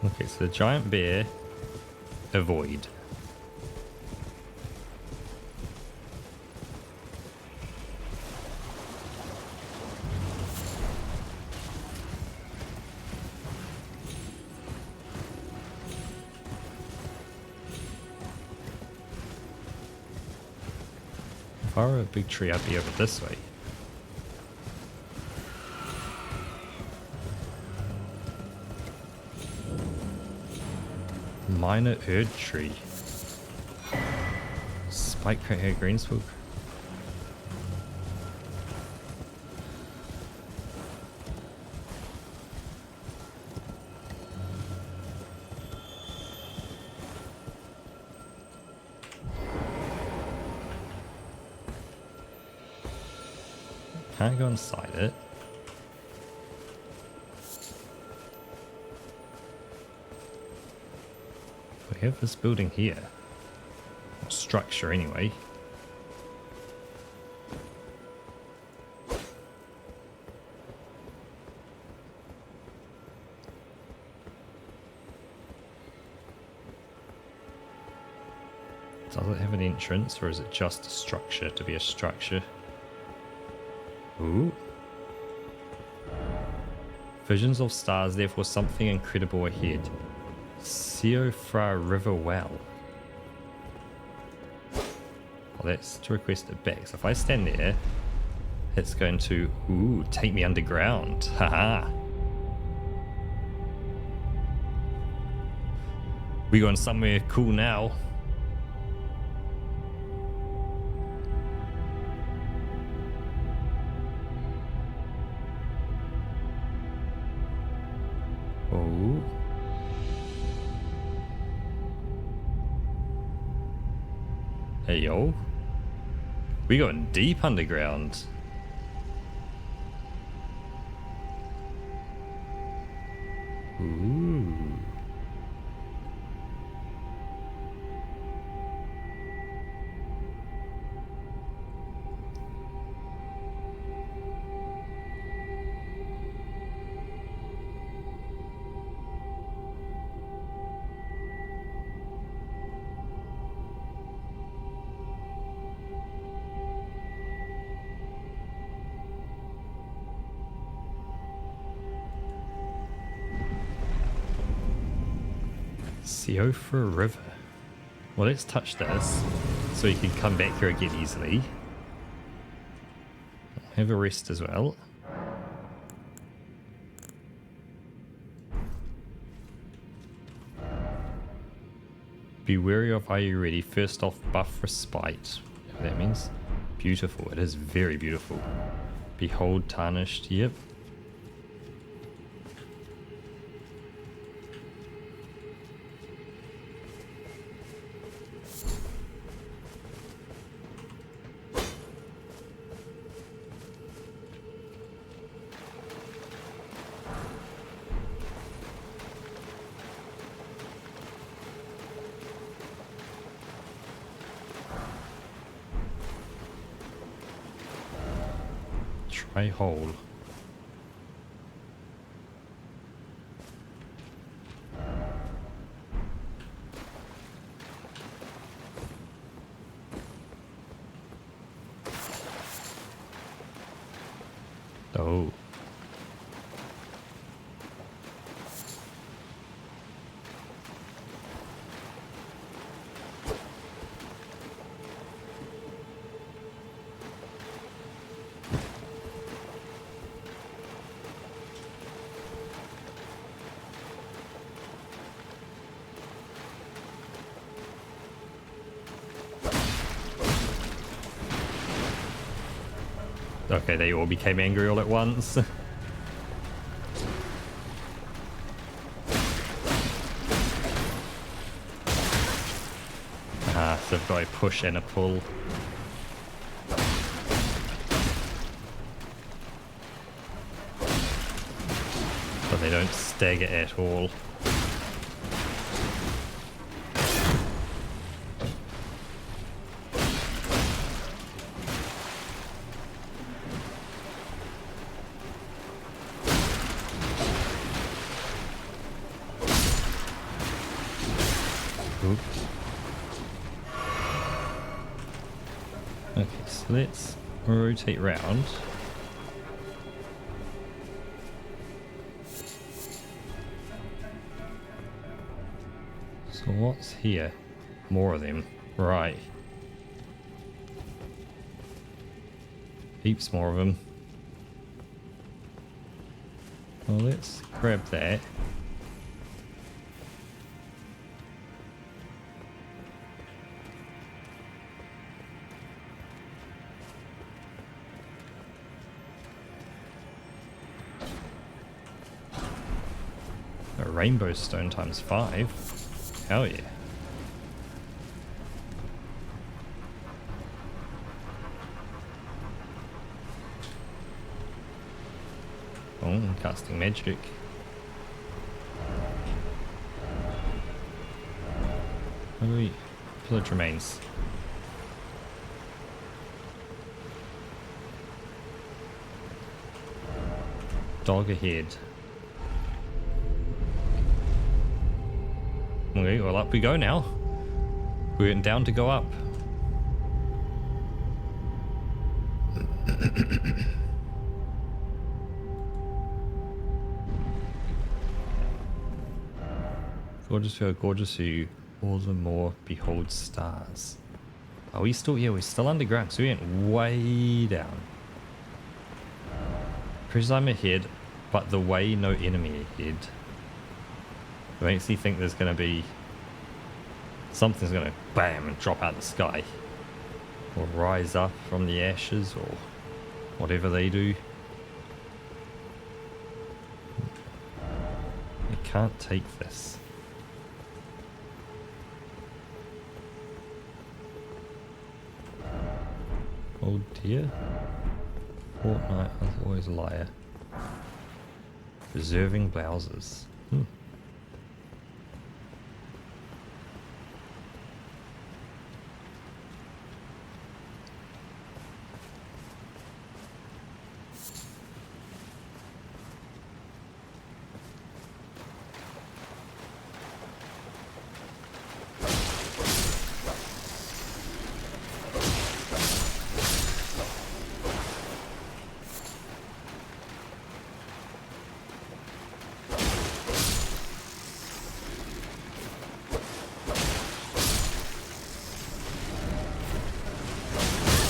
Okay, so the giant bear, avoid. If I were a big tree, I'd be over this way. Minor Erd tree. Spike hair greenspook. Can't go inside it. We have this building here. Structure anyway. Does it have an entrance or is it just a structure to be a structure? Ooh. Visions of stars, therefore something incredible ahead. Siofra River Well. Well, that's to request it back. So if I stand there, it's going to, ooh, take me underground. Haha. We going somewhere cool now. Oh. Hey yo, we going deep underground. Ooh. Siofra River. Well, let's touch this so you can come back here again easily. Have a rest as well. Be wary of are you ready. First off, buff respite. What that means? Beautiful. It is very beautiful. Behold tarnished. Yep. Try hole. Oh. Okay, they all became angry all at once. So I've got a push and a pull. But they don't stagger at all. Oops. Okay, so let's rotate round. So what's here? More of them. Right. Heaps more of them. Well, let's grab that. A rainbow stone times 5. Hell yeah. Oh, I'm casting magic. Where do we? Pillage remains. Dog ahead. Okay, well up we go now. We're down to go up. Gorgeous view, gorgeous view. All the more behold stars. Are we still here? We're still underground, so we went way down. Pressure I'm ahead, but the way no enemy ahead. It makes me think there's going to be something's going to bam and drop out of the sky, or rise up from the ashes, or whatever they do. You can't take this. Oh dear. Fortnite is always a liar. Preserving blouses.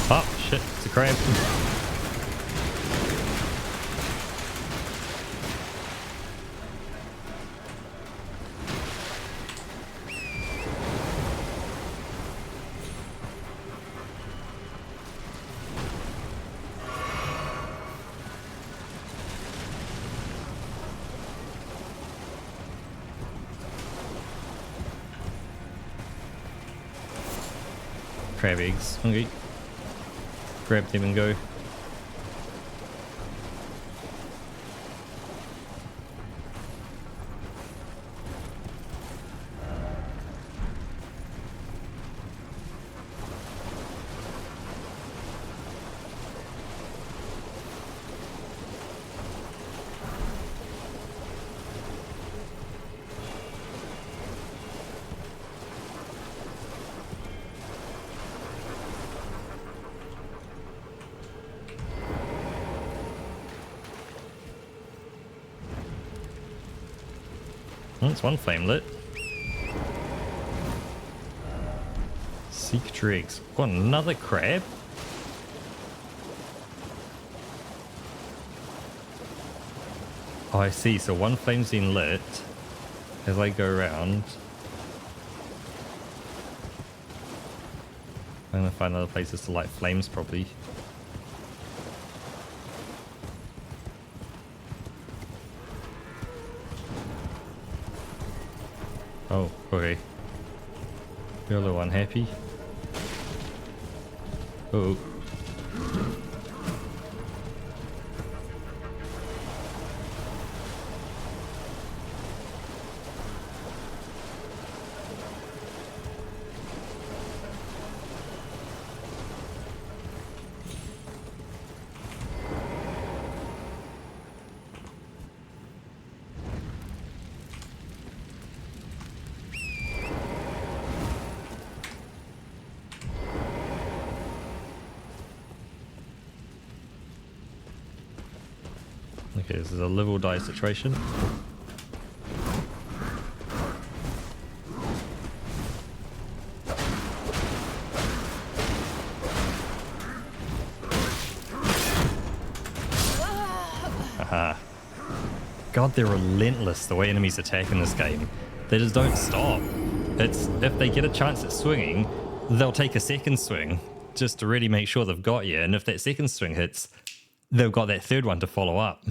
Oh shit, it's a cramp. Crab eggs. Okay. Grab them and go. Oh, it's one flame lit. Seek dregs. What, another crab? Oh, I see. So one flame's been lit as I go around. I'm gonna find other places to light flames probably. Oh, okay. You're a little unhappy. Oh. Okay, this is a live or die situation. Haha. God, they're relentless the way enemies attack in this game. They just don't stop. It's if they get a chance at swinging, they'll take a second swing just to really make sure they've got you. And if that second swing hits, they've got that third one to follow up.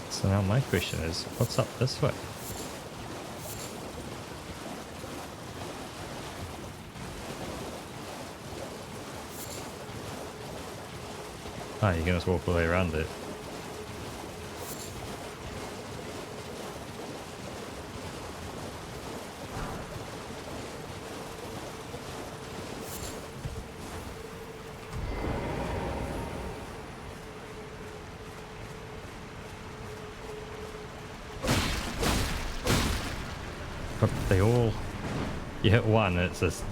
So now my question is, what's up this way? Ah, you can just walk all the way around it. But they all... You hit one and it's just...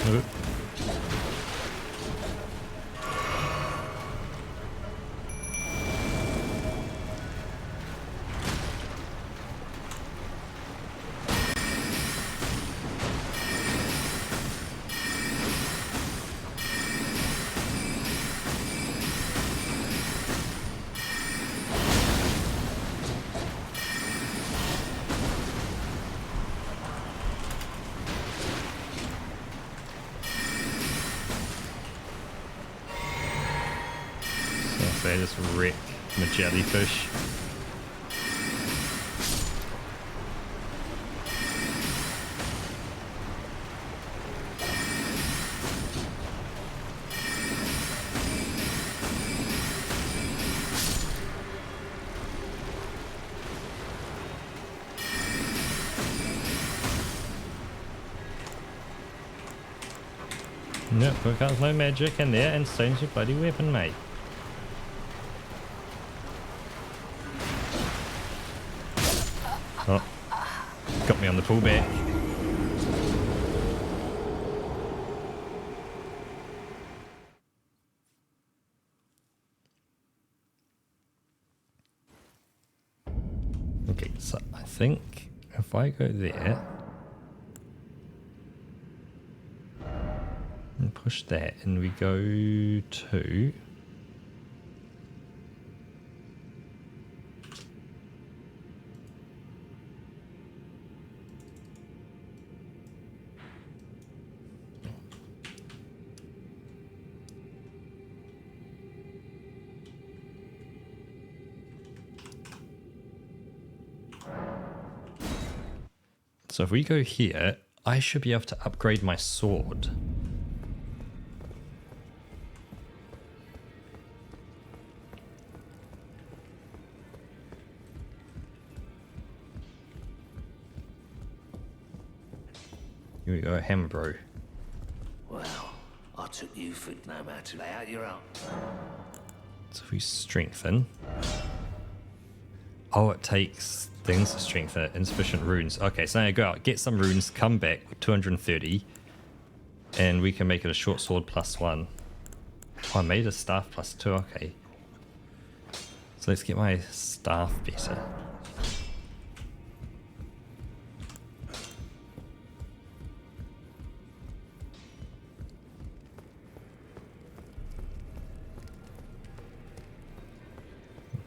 Nope. So I just wreck my jellyfish. Nope, because no magic in there and change your bloody weapon, mate. Oh, got me on the pullback. Okay, so I think if I go there and push that and we go to so if we go here, I should be able to upgrade my sword. Here we go, hammer bro. Well, I took you for no matter to lay out your own. So if we strengthen. Oh, it takes things to strengthen it, insufficient runes. Okay, so now go out, get some runes, come back with 230, and we can make it a short sword +1. Oh, I made a staff +2, okay. So let's get my staff better.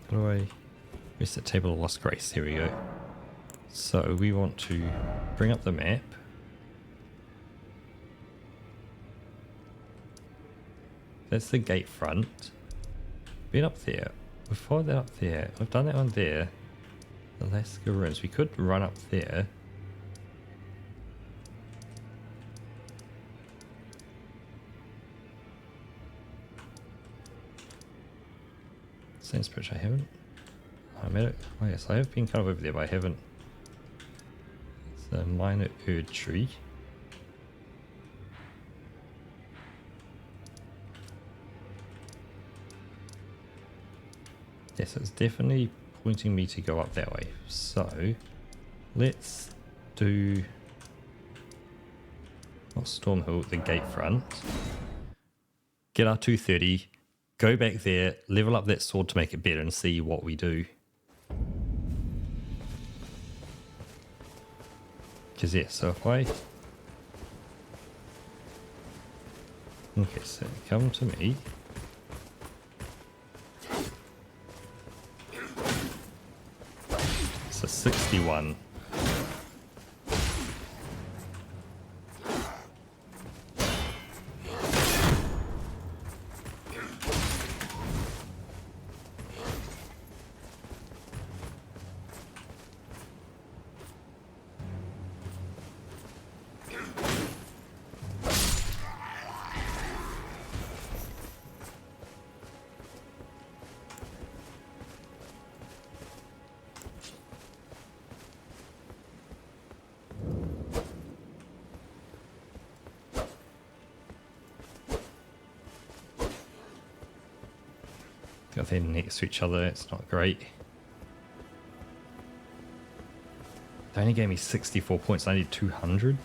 How do I... Reset table of lost grace, here we go. So we want to bring up the map. That's the gate front. Been up there. We've followed that up there. We've done that one there. Alaska ruins. We could run up there. Same spiritual, I haven't. I made it. Oh yes, I have been kind of over there, but I haven't. It's a minor Erd tree. Yes, it's definitely pointing me to go up that way. So let's do not Stormhill, the gate front. Get our 230, go back there, level up that sword to make it better and see what we do. Because yeah, so if I... Okay, so come to me. So 61. Got them next to each other, it's not great. They only gave me 64 points, I need 200.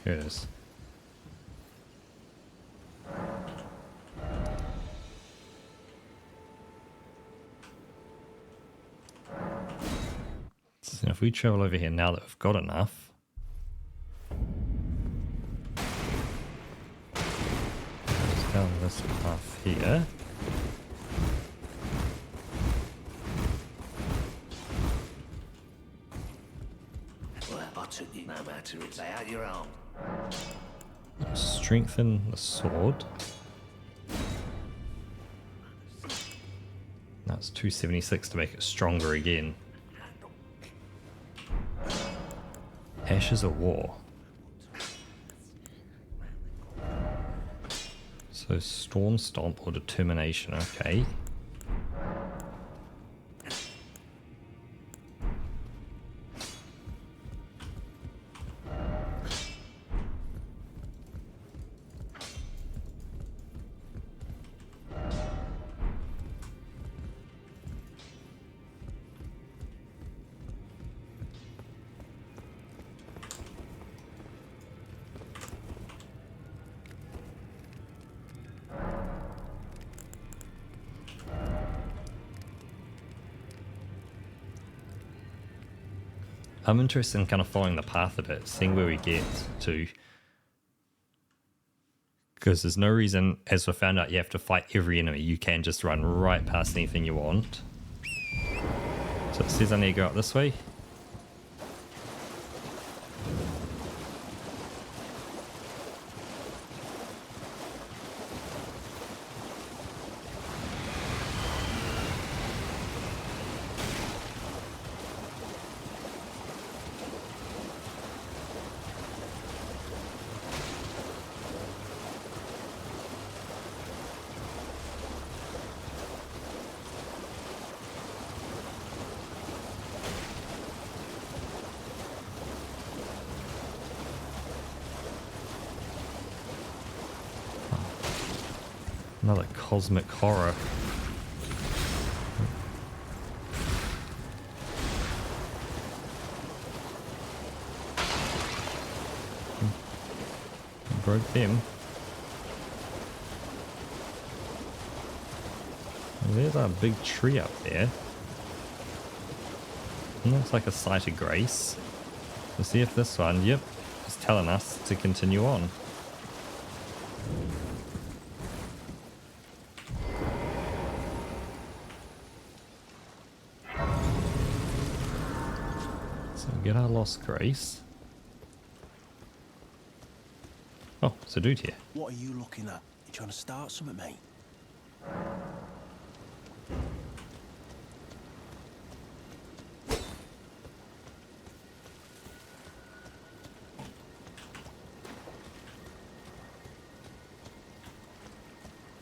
Here it is. So if we travel over here now that we've got enough. Just down this path here. Well, I took you no matter it. Lay out your arm. Strengthen the sword. That's 276 to make it stronger again. Ashes of War. So Storm Stomp or Determination, okay. I'm interested in kind of following the path a bit, seeing where we get to. Because there's no reason, as we found out, you have to fight every enemy. You can just run right past anything you want. So it says I need to go up this way. Another cosmic horror. Broke them. There's our big tree up there. It looks like a site of grace. Let's see if this one, yep, is telling us to continue on. So get our lost grace. Oh, it's a dude here. What are you looking at? You trying to start something, mate?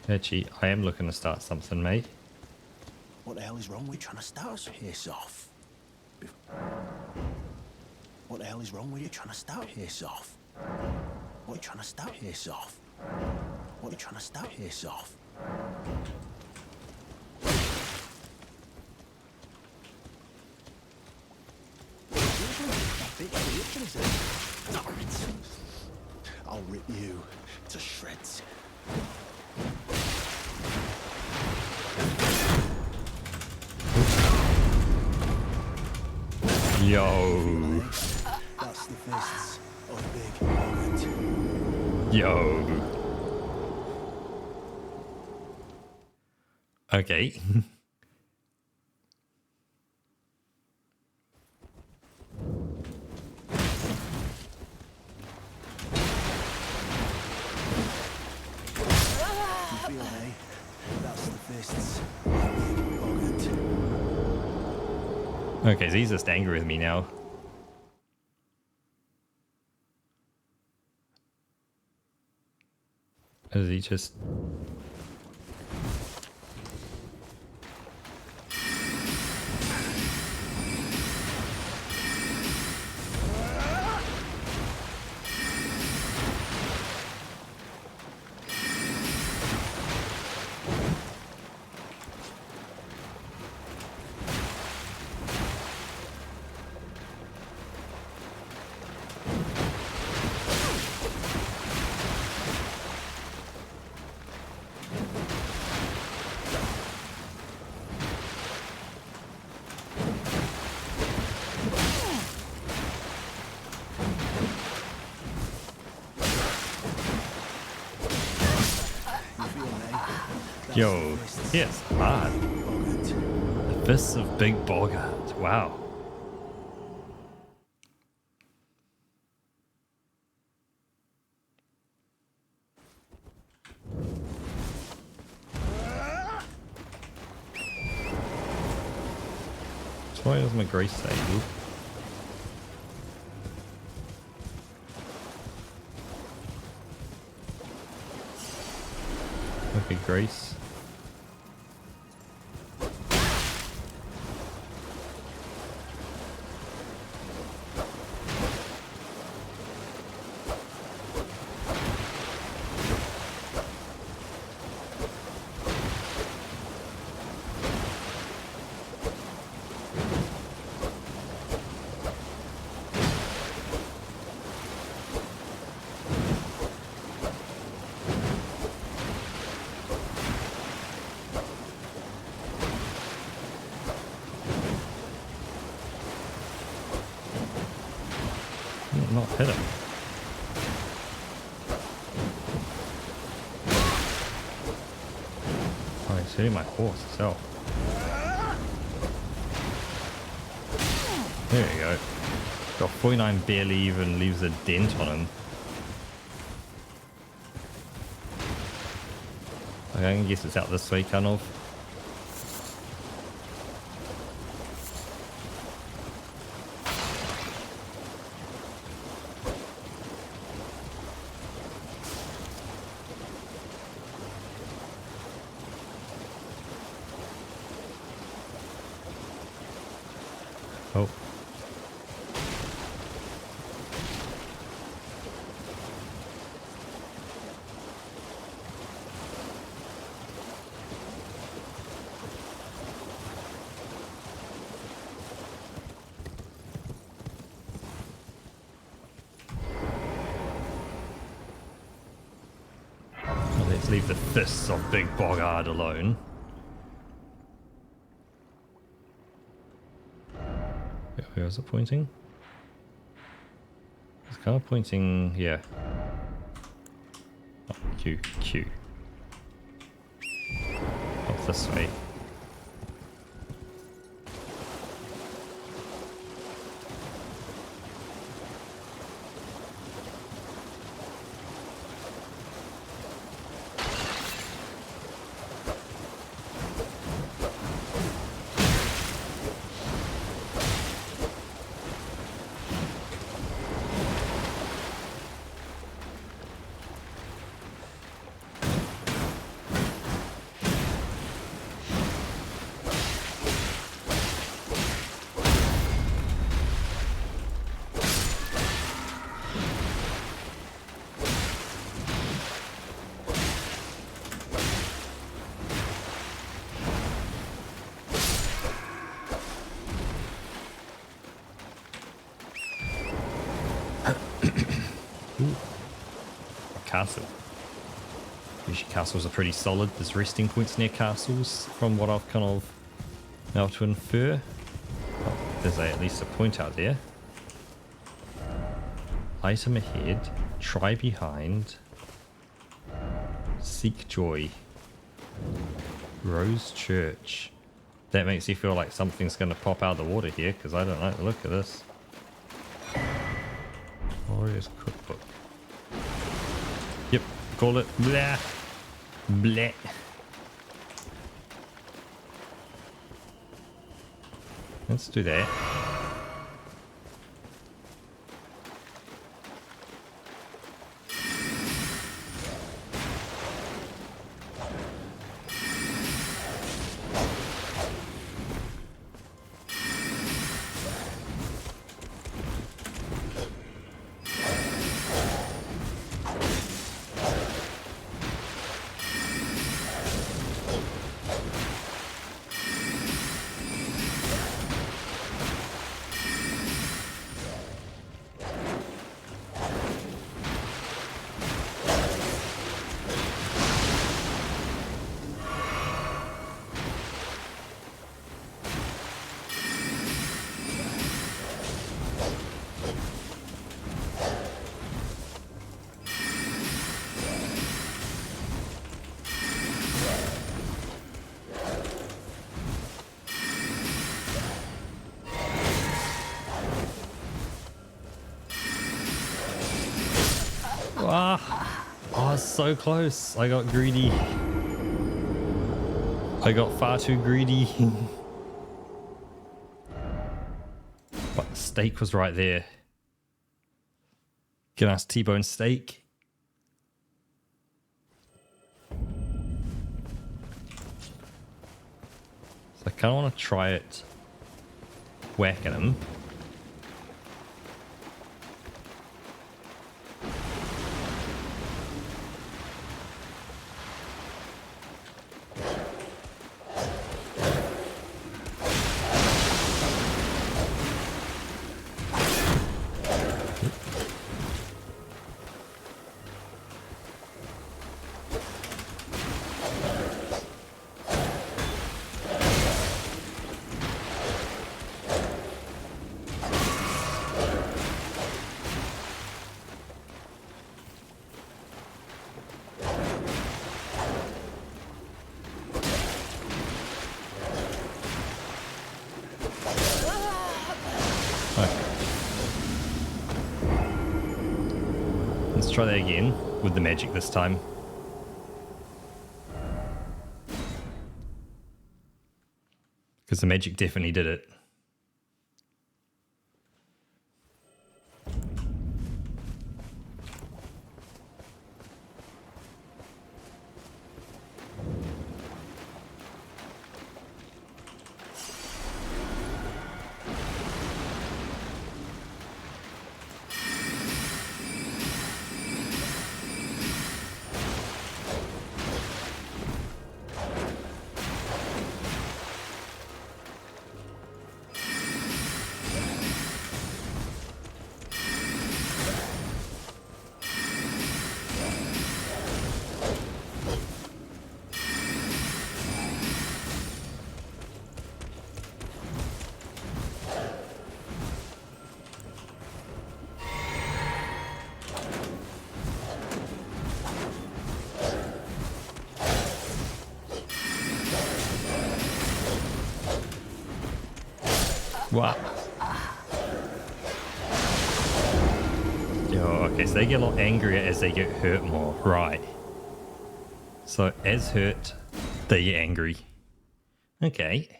Actually, I am looking to start something, mate. What the hell is wrong with you trying to start us? Piss off. What the hell is wrong with you trying to start? Piss off. What are you trying to start? Piss off. What are you trying to start? Piss off. I'll rip you to shreds. Yo. That's the fists of Big Moment. Yo. Okay. You feel me? That's the fists of Big Moment. Okay, so he's just angry with me now. Is he just... Yo, yes, hard. The Fists of Big Bogart. Wow. Why does my grace save? Okay, grace. Not hit him. Oh, he's hitting my horse itself. There you go. Got 49, barely even leaves a dent on him. Okay, I guess it's out this way, kind of. Oh. Well, let's leave the Fists of Big Bogard alone. Where is it pointing? It's kind of pointing, yeah. Oh, Q. Up this way. Ooh. Castle. Usually castles are pretty solid. There's resting points near castles from what I've kind of been able to infer. Oh, there's at least a point out there. Item ahead. Try behind. Seek joy. Rose Church. That makes you feel like something's going to pop out of the water here, because I don't like the look of this. Warrior's Cookbook. Yep, call it blah. Blah. Let's do that. so close. I got greedy. I got far too greedy. But the steak was right there. Get us T-bone steak. So I kind of want to try it whacking him. Let's try that again with the magic this time. Because the magic definitely did it. Wow. Yo, okay, so they get a lot angrier as they get hurt more. Right. So as hurt, they get angry. Okay.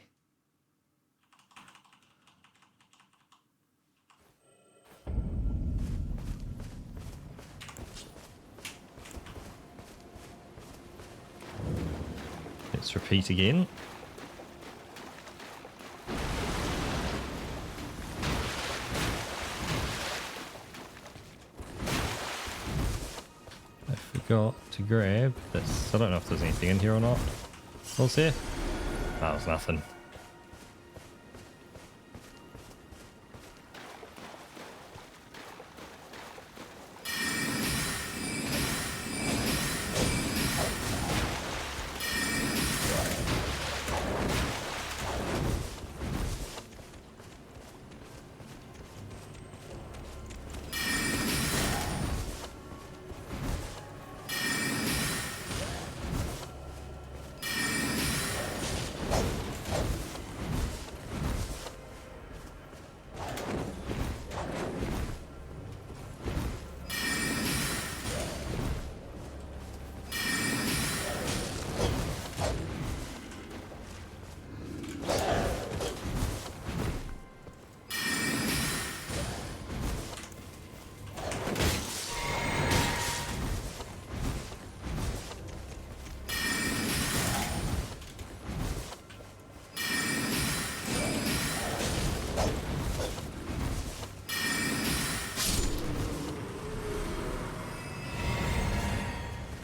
Let's repeat again. Got to grab this. I don't know if there's anything in here or not. What's here? Oh, there's nothing.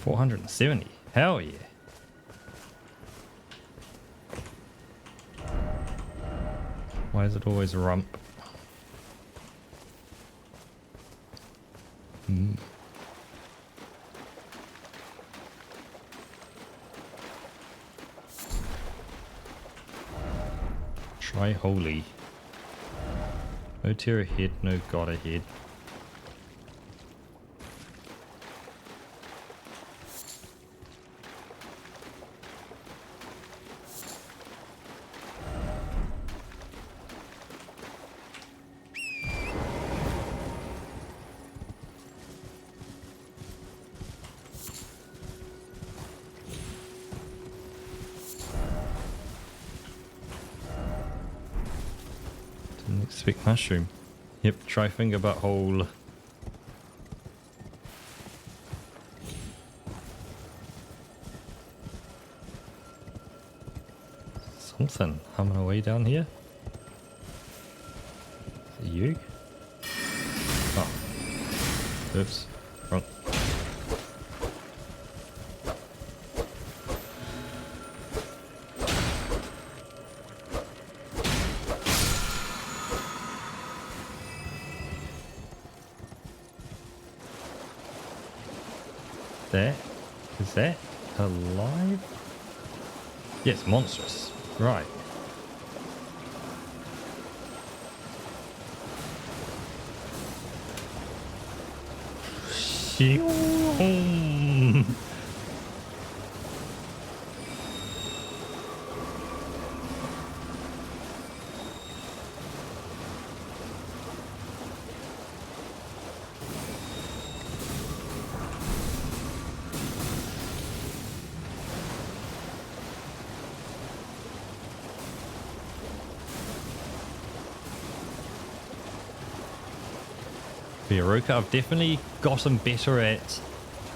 $470. Hell yeah. Why is it always rump? Try holy. No tear ahead, no god ahead. Expect mushroom. Yep, try finger butthole. Something humming away down here. Is it you? Oh. Oops. Wrong. Is that alive? Yes, monstrous. Right. Viaroka, I've definitely gotten better at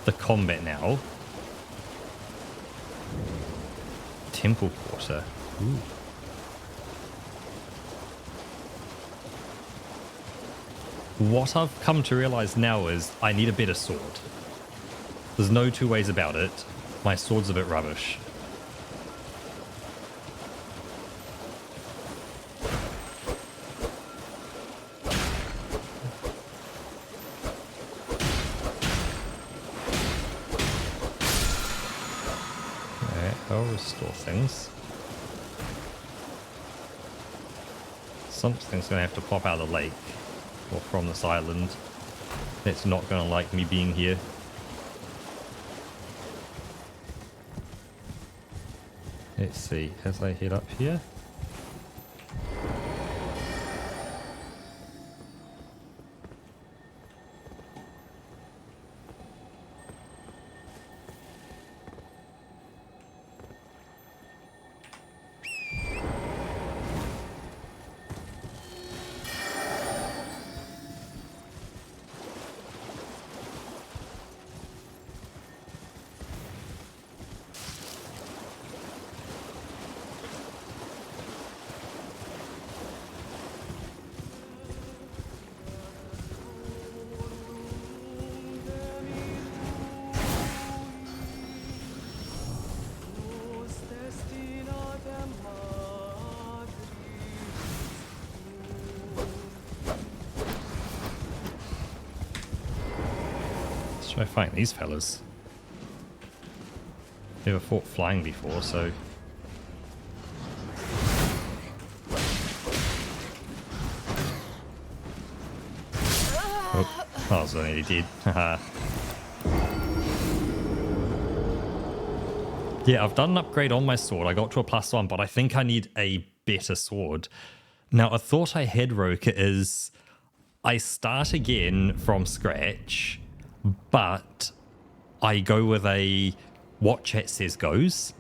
the combat now. Temple Quarter. Ooh. What I've come to realize now is I need a better sword. There's no two ways about it. My sword's a bit rubbish. I'll restore things. Something's going to have to pop out of the lake or from this island. It's not going to like me being here. Let's see, as I head up here. Try to find these fellas. Never fought flying before, so. Oh, I was only dead. Yeah, I've done an upgrade on my sword. I got to a +1, but I think I need a better sword. Now, a thought I had, Roka, is I start again from scratch, but I go with a what chat says goes,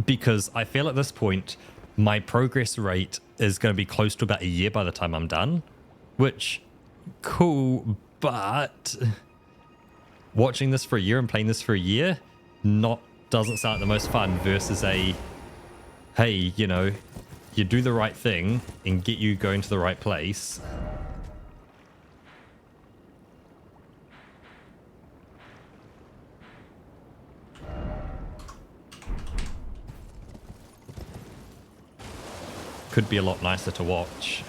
because I feel at this point my progress rate is going to be close to about a year by the time I'm done, which cool, but watching this for a year and playing this for a year doesn't sound like the most fun versus a, hey, you know, you do the right thing and get you going to the right place. Could be a lot nicer to watch.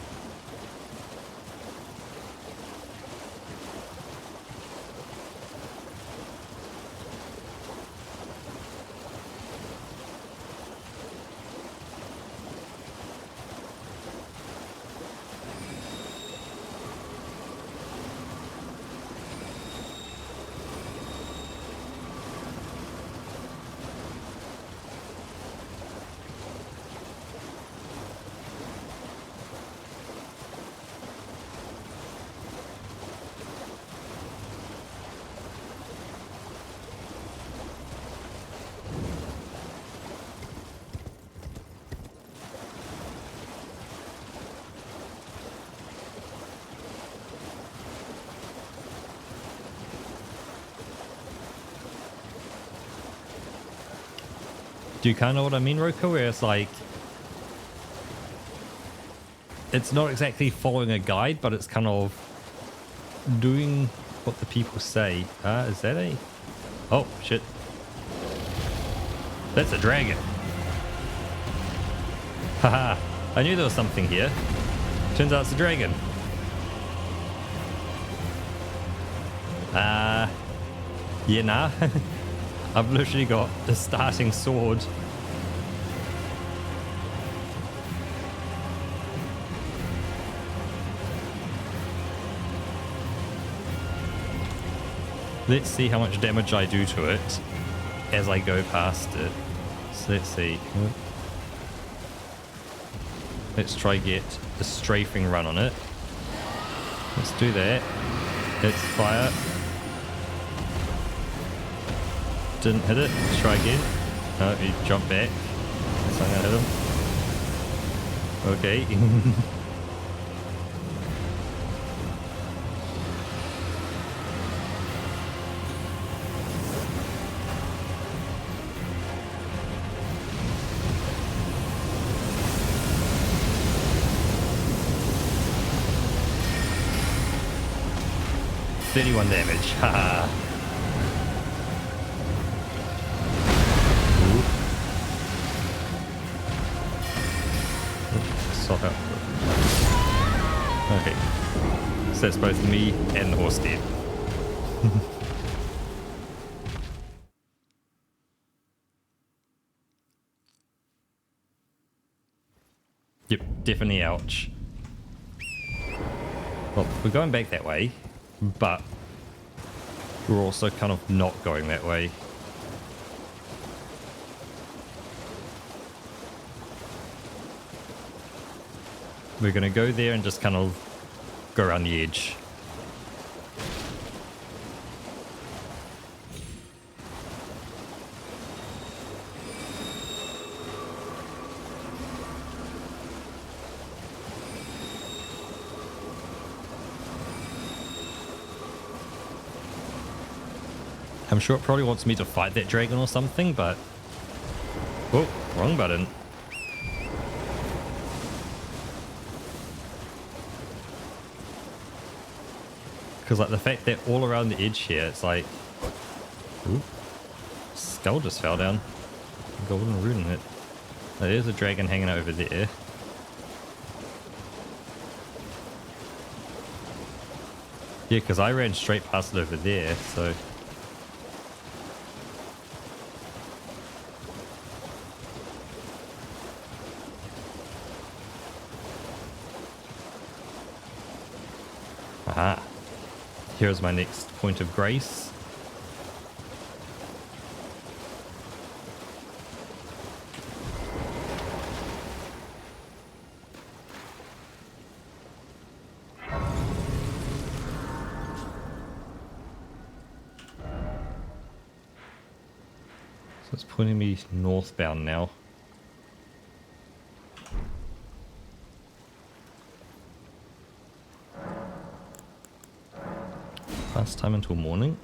Do you kind of know what I mean, Roku? Where it's like, it's not exactly following a guide, but it's kind of doing what the people say. Is that a... Oh, shit. That's a dragon. Haha, I knew there was something here. Turns out it's a dragon. Yeah, nah. I've literally got the starting sword. Let's see how much damage I do to it as I go past it. So let's see. Let's try get a strafing run on it. Let's do that. Let's fire. Didn't hit it. Let's try again. Oh, he jumped back. So I'm gonna hit him. Okay. Damage. Haha. Swap out. Okay. So that's both me and the horse dead. Yep, definitely ouch. Well, we're going back that way, but we're also kind of not going that way. We're going to go there and just kind of go around the edge. I'm sure it probably wants me to fight that dragon or something, but... Oh, wrong button. Because like the fact that all around the edge here, it's like... Ooh, skull just fell down. Golden rune in it. Oh, there's a dragon hanging out over there. Yeah, because I ran straight past it over there, so... Aha. Here's my next point of grace. So it's pointing me northbound now. Last time until morning.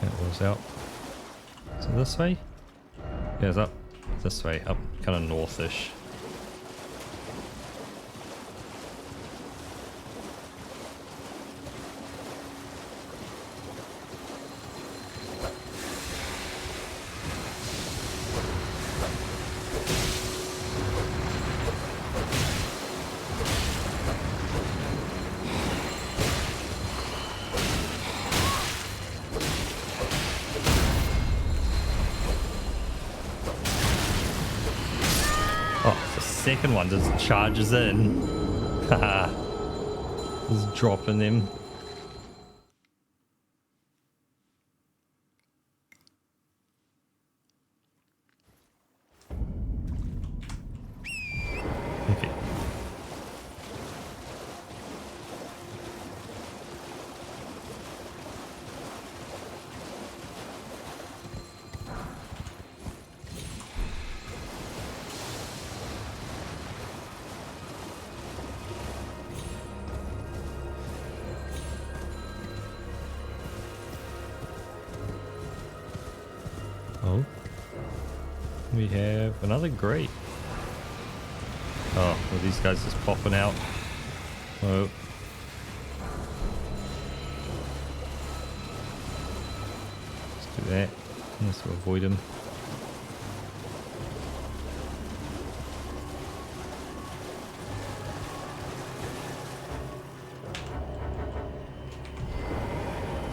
That was out. So this way? Yeah, it's up. This way, up kind of northish. Second one just charges in. Haha. Just dropping them. Okay. We have another grate. Oh, well, these guys just popping out. Oh. Let's do that. Let's avoid him.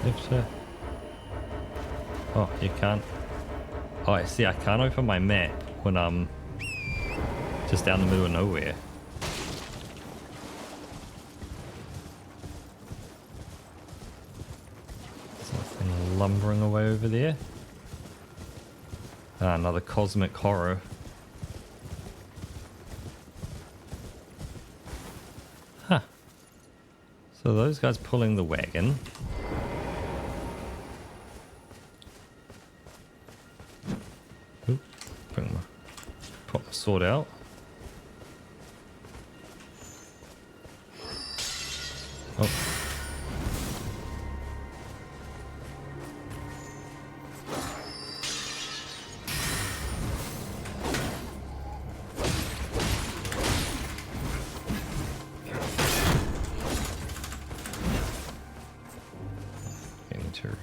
Left sir. Oh, you can't. Oh, I see. I can't open my map when I'm just down the middle of nowhere. Something lumbering away over there. Ah, another cosmic horror. Huh. So those guys pulling the wagon. Oop, pop my sword out. Oh. Enter.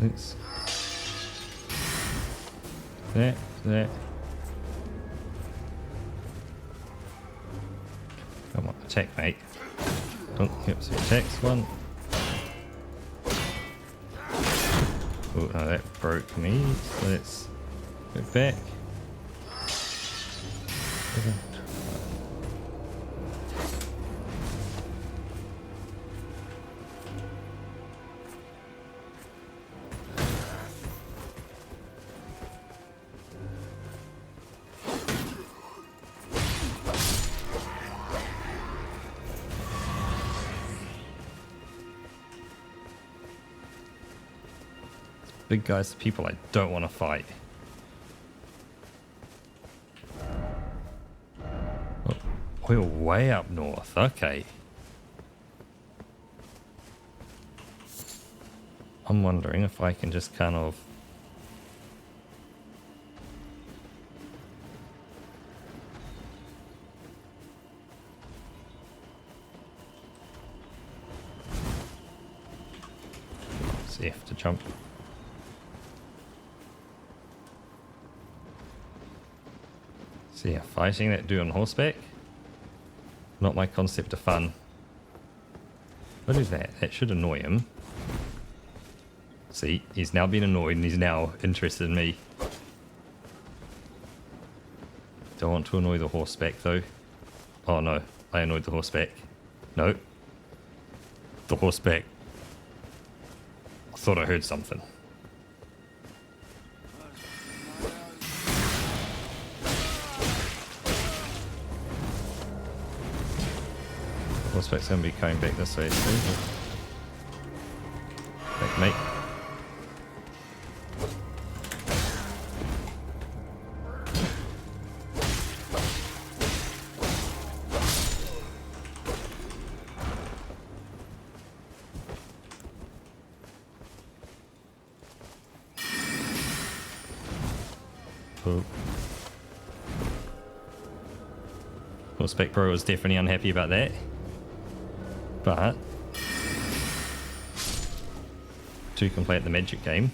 Let's there. Come on, attack, mate. Oh, yep, so attacks one. Oh, no, that broke me. So let's go back. Okay. Big guys are people I don't want to fight. Oh, we're way up north. Okay. I'm wondering if I can just kind of... See if to jump. So yeah, fighting that dude on horseback, not my concept of fun. What is that? That should annoy him. See, he's now been annoyed and he's now interested in me. Don't want to annoy the horseback though. Oh no, I annoyed the horseback. No. The horseback. I thought I heard something. Horseback's going to be coming back this way soon. Back, mate. Oh. Horseback Bro was definitely unhappy about that. But to complete the magic game,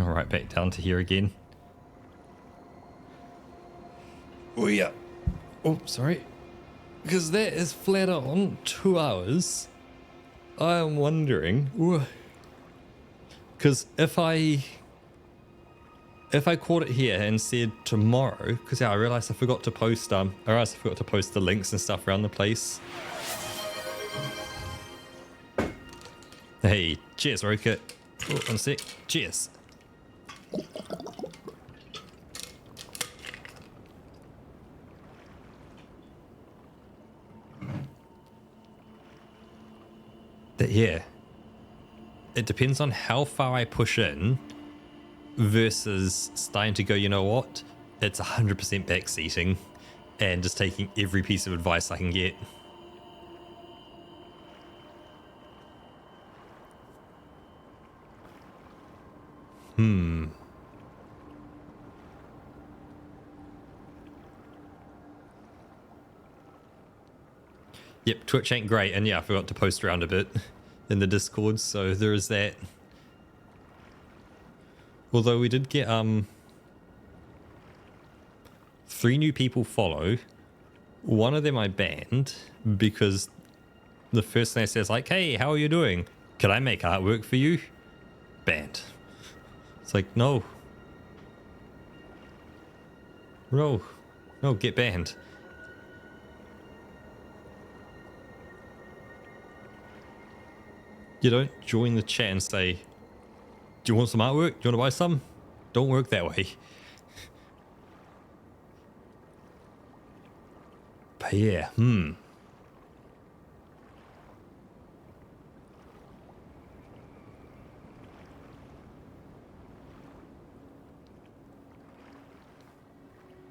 All right, back down to here again. Oh yeah. Oh, sorry. Because that is flat on 2 hours. I am wondering. Because if I caught it here and said tomorrow, because yeah, I realized I forgot to post the links and stuff around the place. Hey, cheers, Roka. Oh, one sec. Cheers. Yeah, it depends on how far I push in versus starting to go, you know what, it's 100% backseating and just taking every piece of advice I can get. Yep, Twitch ain't great, and yeah, I forgot to post around a bit in the Discord, so there is that. Although we did get 3 new people follow. One of them I banned because the first thing I said is like, hey, how are you doing? Can I make artwork for you? Banned. It's like, no. No, get banned. You don't join the chat and say, do you want some artwork? Do you want to buy some? Don't work that way. But yeah,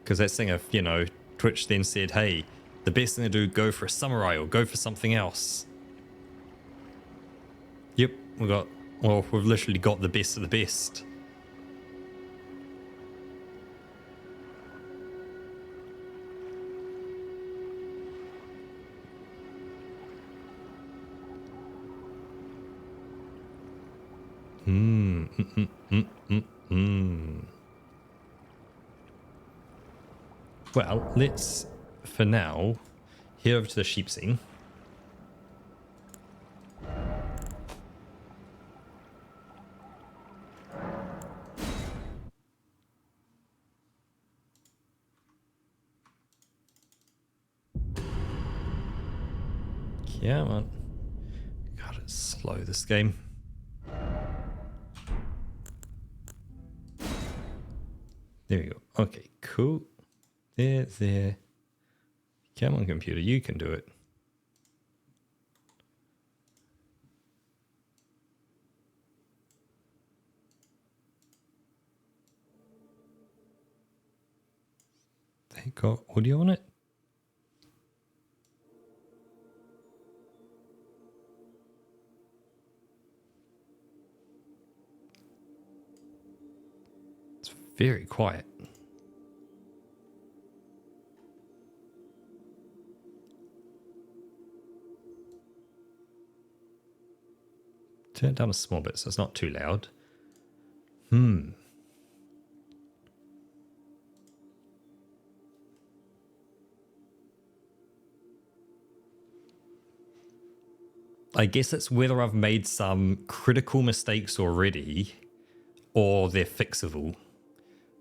Because that's thing if, you know, Twitch then said, hey, the best thing to do, go for a samurai or go for something else. Yep, we've literally got the best of the best. Well, let's, for now, head over to the sheep scene. Come on. God, it's slow, this game. There we go. Okay, cool. There. Come on, computer, you can do it. They got audio on it? It's very quiet. Turn it down a small bit so it's not too loud. I guess it's whether I've made some critical mistakes already or they're fixable.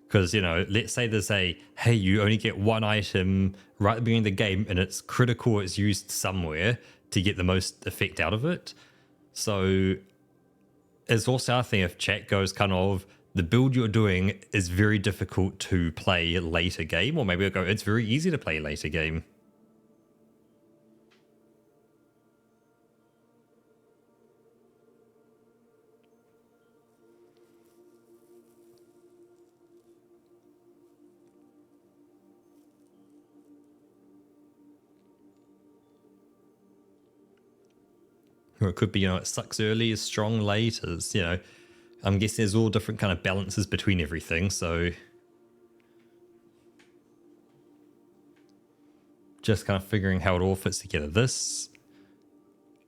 Because, you know, let's say there's a, hey, you only get one item right at the beginning of the game and it's critical, it's used somewhere to get the most effect out of it. So it's also our thing if chat goes kind of, the build you're doing is very difficult to play later game, or maybe I'll go, it's very easy to play later game. Or it could be, you know, it sucks early, is strong late, is, you know, I'm guessing there's all different kind of balances between everything, so just kind of figuring how it all fits together. This,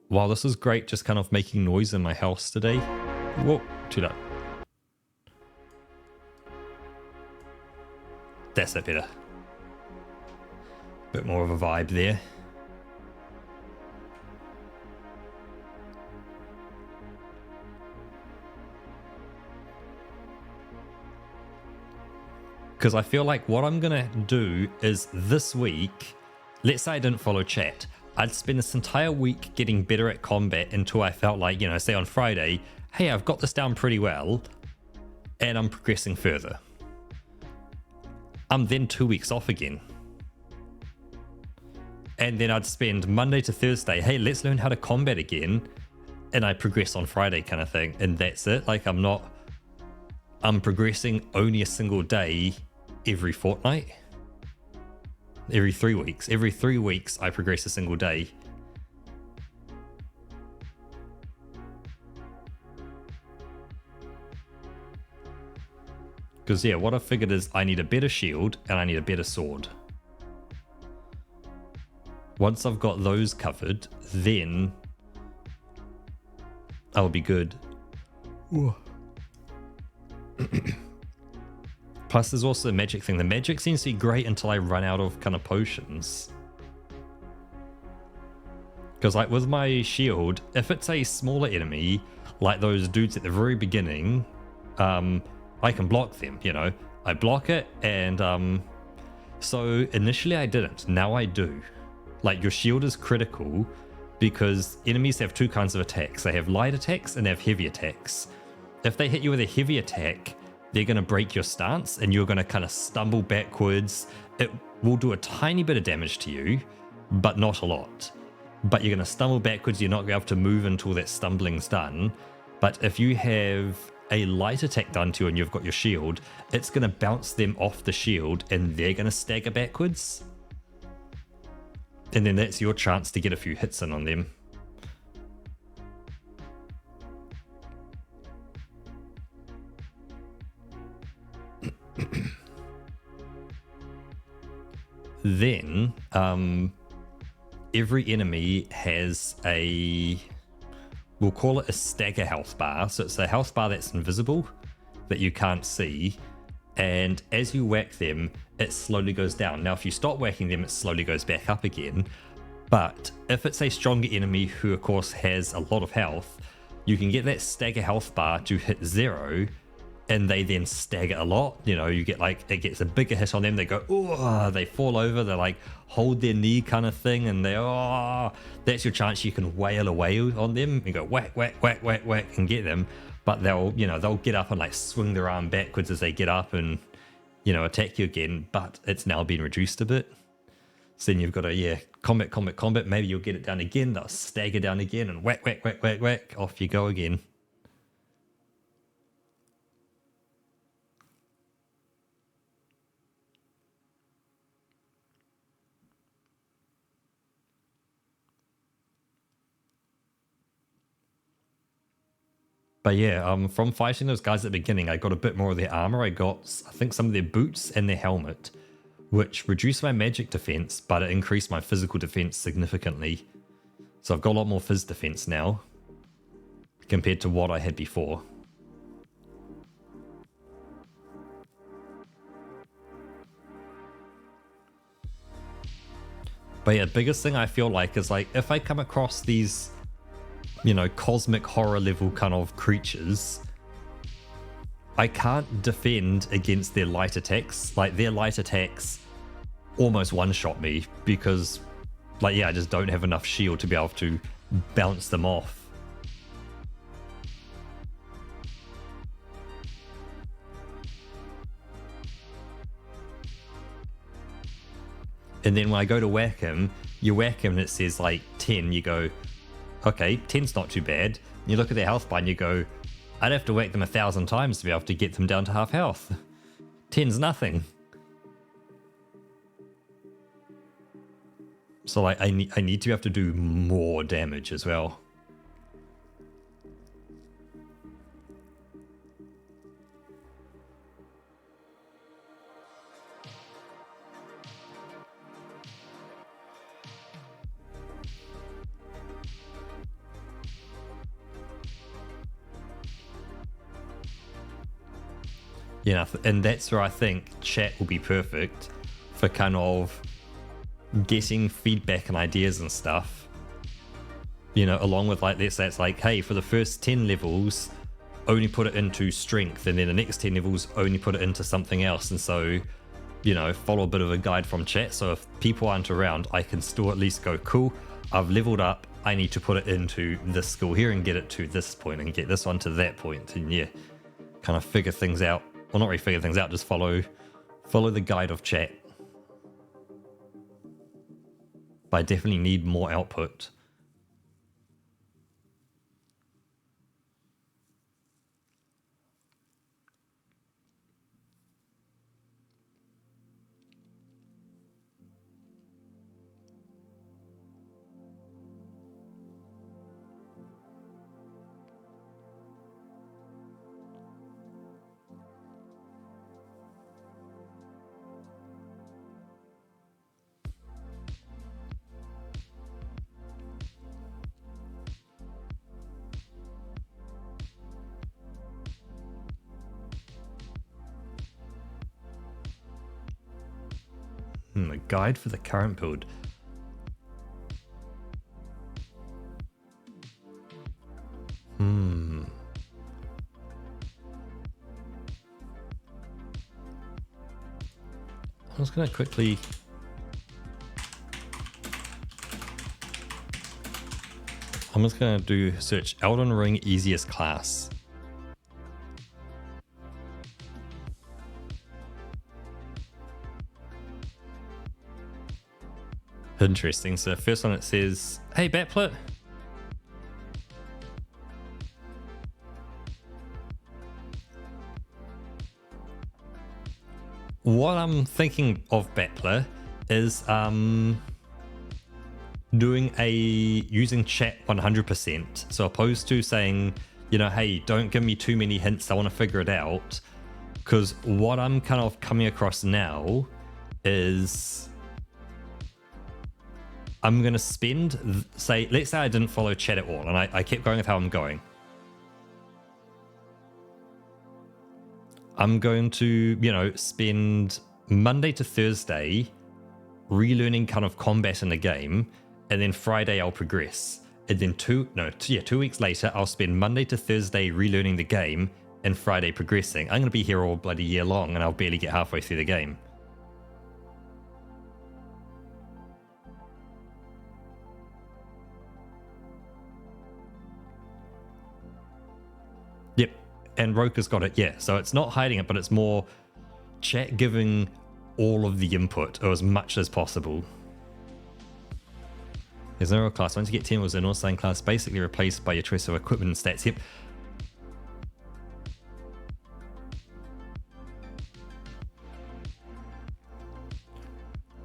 wow, this is great, just kind of making noise in my house today. Whoa, too loud. That's it better. Bit more of a vibe there. Because I feel like what I'm going to do is this week, let's say I didn't follow chat, I'd spend this entire week getting better at combat until I felt like, you know, say on Friday, hey, I've got this down pretty well, and I'm progressing further. I'm then 2 weeks off again. And then I'd spend Monday to Thursday, hey, let's learn how to combat again, and I progress on Friday kind of thing, and that's it. Like I'm progressing only a single day every fortnight. Every 3 weeks. Every 3 weeks I progress a single day. Because yeah, what I figured is I need a better shield and I need a better sword. Once I've got those covered, then I'll be good. Plus there's also the magic thing. The magic seems to be great until I run out of kind of potions. Because like with my shield, if it's a smaller enemy, like those dudes at the very beginning, I can block them, you know. I block it, and so initially I didn't, now I do. Like your shield is critical because enemies have two kinds of attacks. They have light attacks and they have heavy attacks. If they hit you with a heavy attack, they're going to break your stance and you're going to kind of stumble backwards. It will do a tiny bit of damage to you, but not a lot. But you're going to stumble backwards, you're not going to be able to move until that stumbling's done. But if you have a light attack done to you and you've got your shield, it's going to bounce them off the shield and they're going to stagger backwards. And then that's your chance to get a few hits in on them. Then, every enemy has a, we'll call it a stagger health bar. So it's a health bar that's invisible, that you can't see. And as you whack them, it slowly goes down. Now, if you stop whacking them, it slowly goes back up again. But if it's a stronger enemy who, of course, has a lot of health, you can get that stagger health bar to hit 0, and they then stagger a lot. You know, you get like, it gets a bigger hit on them. They go, oh, they fall over. They like hold their knee kind of thing, and they, oh, that's your chance. You can wail away on them and go whack, whack, whack, whack, whack, and get them. But they'll, you know, they'll get up and like swing their arm backwards as they get up and, you know, attack you again. But it's now been reduced a bit. So then you've got to, yeah, combat, combat, combat. Maybe you'll get it down again. They'll stagger down again and whack, whack, whack, whack, whack. Off you go again. But yeah, from fighting those guys at the beginning, I got a bit more of their armor. I got, I think, some of their boots and their helmet, which reduced my magic defense, but it increased my physical defense significantly. So I've got a lot more phys defense now compared to what I had before. But yeah, biggest thing I feel like is like if I come across these, you know, cosmic horror level kind of creatures, I can't defend against their light attacks. Like their light attacks almost one-shot me because, like, yeah, I just don't have enough shield to be able to bounce them off. And then when I go to whack him, you whack him and it says like 10, you go, okay, 10's not too bad. You look at their health bar and you go, I'd have to whack them 1,000 times to be able to get them down to half health. 10's nothing. So like, I need to be able to do more damage as well. You know, and that's where I think chat will be perfect for kind of getting feedback and ideas and stuff. You know, along with like, let's say it's like, hey, for the first 10 levels, only put it into strength, and then the next 10 levels only put it into something else. And so, you know, follow a bit of a guide from chat. So if people aren't around, I can still at least go, cool, I've leveled up, I need to put it into this skill here and get it to this point and get this one to that point. And yeah, kind of figure things out. Well, not really figure things out, just follow the guide of chat. But I definitely need more output. A guide for the current build. I'm just going to quickly... I'm just going to do search Elden Ring easiest class. Interesting. So first one it says, hey Batplet. What I'm thinking of Batplet is using chat 100%. So opposed to saying, you know, hey, don't give me too many hints, I want to figure it out. Because what I'm kind of coming across now is I'm going to spend, let's say I didn't follow chat at all and I kept going with how I'm going. I'm going to, you know, spend Monday to Thursday relearning kind of combat in the game, and then Friday I'll progress. And then 2 weeks later, I'll spend Monday to Thursday relearning the game and Friday progressing. I'm going to be here all bloody year long and I'll barely get halfway through the game. Yep, and Roka's got it, yeah. So it's not hiding it, but it's more chat giving all of the input, or as much as possible. There's no class. Once you get 10 was an all-sign class, basically replaced by your choice of equipment and stats. Yep.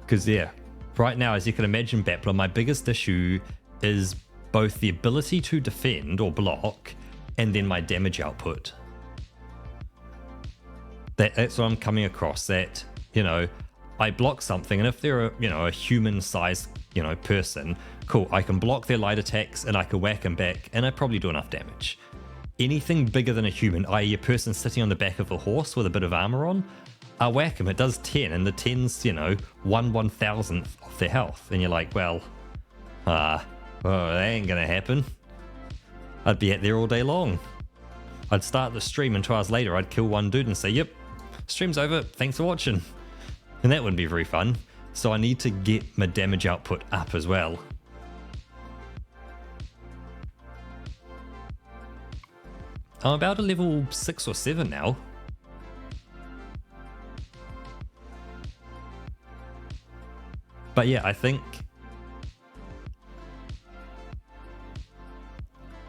Because, yeah, right now, as you can imagine, Bappler, my biggest issue is both the ability to defend or block and then my damage output. That's what I'm coming across, that, you know, I block something, and if they're a, you know, a human-sized, you know, person, cool, I can block their light attacks and I can whack them back, and I probably do enough damage. Anything bigger than a human, i.e. a person sitting on the back of a horse with a bit of armor on, I whack them, it does 10, and the 10's, you know, 1/1000th of their health, and you're like, well, that ain't gonna happen. I'd be out there all day long. I'd start the stream, and 2 hours later I'd kill one dude and say, yep, stream's over, thanks for watching. And that wouldn't be very fun. So I need to get my damage output up as well. I'm about a level 6 or 7 now. But yeah, I think...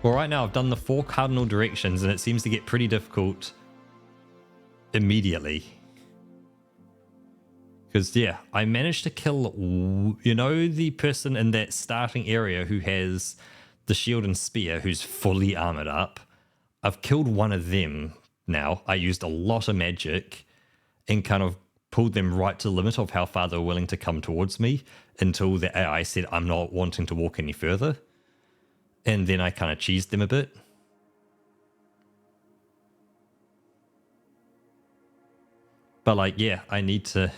Well, right now I've done the 4 cardinal directions and it seems to get pretty difficult immediately. Because, yeah, I managed to kill, you know, the person in that starting area who has the shield and spear, who's fully armored up. I've killed one of them now. I used a lot of magic and kind of pulled them right to the limit of how far they were willing to come towards me until the AI said, I'm not wanting to walk any further. And then I kind of cheesed them a bit. But like, yeah, I need to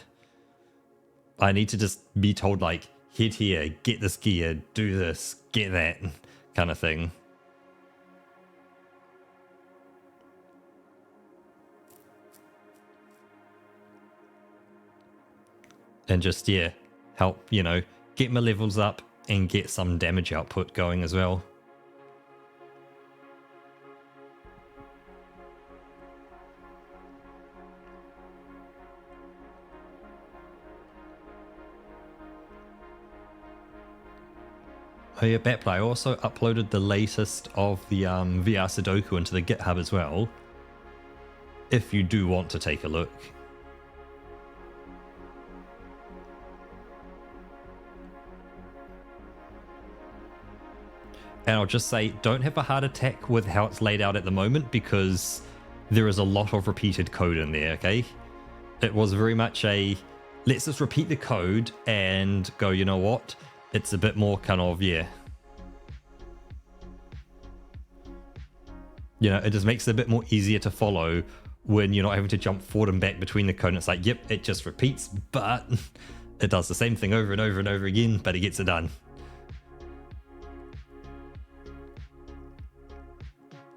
just be told like, head here, get this gear, do this, get that kind of thing. And just, yeah, help, you know, get my levels up and get some damage output going as well. Oh yeah, Batplay, I also uploaded the latest of the VR Sudoku into the GitHub as well, if you do want to take a look. And I'll just say, don't have a heart attack with how it's laid out at the moment, because there is a lot of repeated code in there, okay? It was very much a, let's just repeat the code and go, you know what? It's a bit more kind of, yeah. You know, it just makes it a bit more easier to follow when you're not having to jump forward and back between the code. And it's like, yep, it just repeats, but it does the same thing over and over and over again, but it gets it done.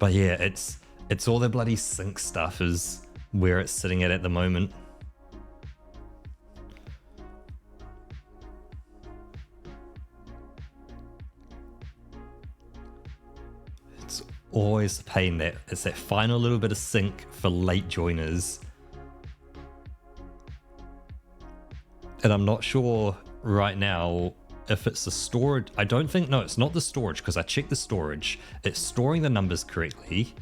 But yeah, it's all the bloody sync stuff is where it's sitting at the moment. It's always a pain that it's that final little bit of sync for late joiners. And I'm not sure right now if it's the storage. I don't think, no, it's not the storage, because I checked the storage. It's storing the numbers correctly.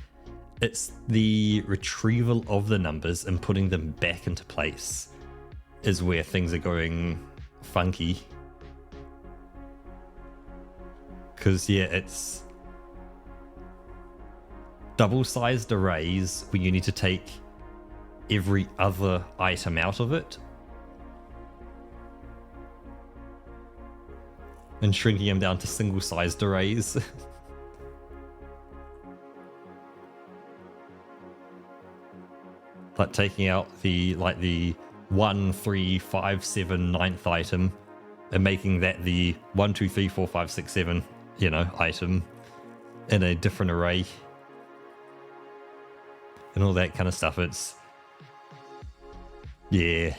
It's the retrieval of the numbers and putting them back into place is where things are going funky. Because, yeah, it's double-sized arrays where you need to take every other item out of it and shrinking them down to single-sized arrays. Like taking out the 1, 3, 5, 7, 9th item and making that the 1, 2, 3, 4, 5, 6, 7, you know, item in a different array. And all that kind of stuff. It's, yeah.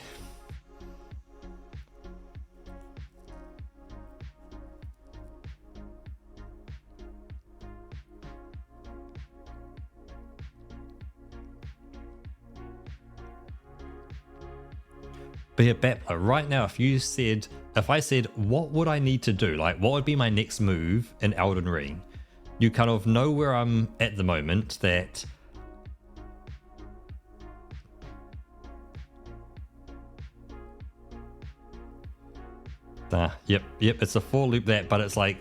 But yeah, right now, if I said, what would I need to do? Like, what would be my next move in Elden Ring? You kind of know where I'm at the moment, that yep, it's a for loop that, but it's like,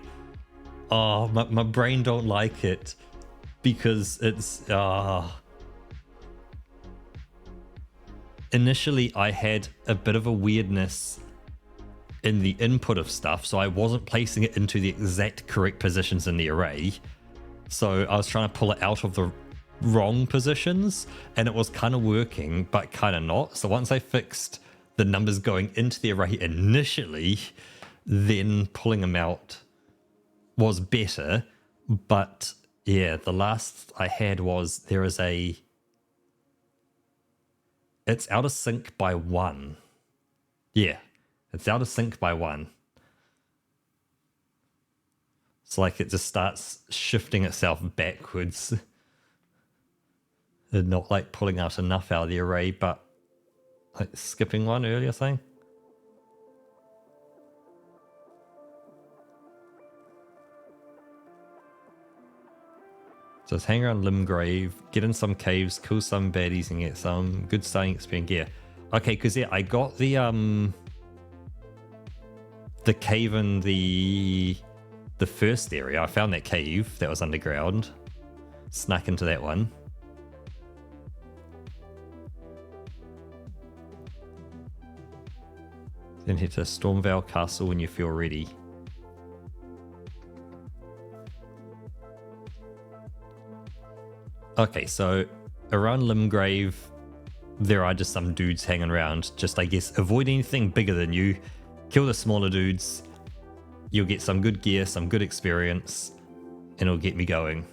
oh, my brain don't like it because it's, initially I had a bit of a weirdness in the input of stuff, so I wasn't placing it into the exact correct positions in the array. So I was trying to pull it out of the wrong positions, and it was kind of working, but kind of not. So once I fixed the numbers going into the array initially, then pulling them out was better. But yeah, the last I had was it's out of sync by 1. Yeah, it's out of sync by 1. It's like it just starts shifting itself backwards. And not like pulling out enough out of the array, but like skipping one earlier thing. So let's hang around Limgrave, get in some caves, kill some baddies, and get some good starting experience gear. Okay, because yeah, I got the cave in the first area. I found that cave that was underground. Snuck into that one. Then head to Stormvale Castle when you feel ready. Okay, so around Limgrave, there are just some dudes hanging around. Just, I guess, avoid anything bigger than you. Kill the smaller dudes. You'll get some good gear, some good experience, and it'll get me going.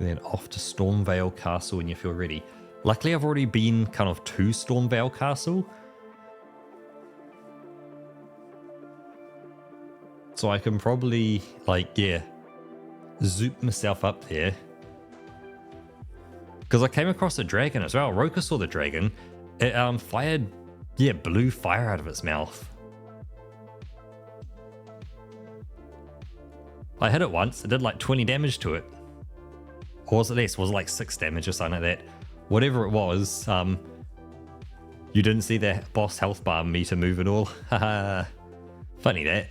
Then off to Stormvale Castle when you feel ready. Luckily, I've already been kind of to Stormvale Castle. So I can probably, like, yeah, zoop myself up there. Because I came across a dragon as well. Roka saw the dragon. It fired, yeah, blue fire out of its mouth. I hit it once. It did like 20 damage to it. Or was it less? Was it like 6 damage or something like that? Whatever it was, you didn't see the boss health bar meter move at all. Haha. Funny that.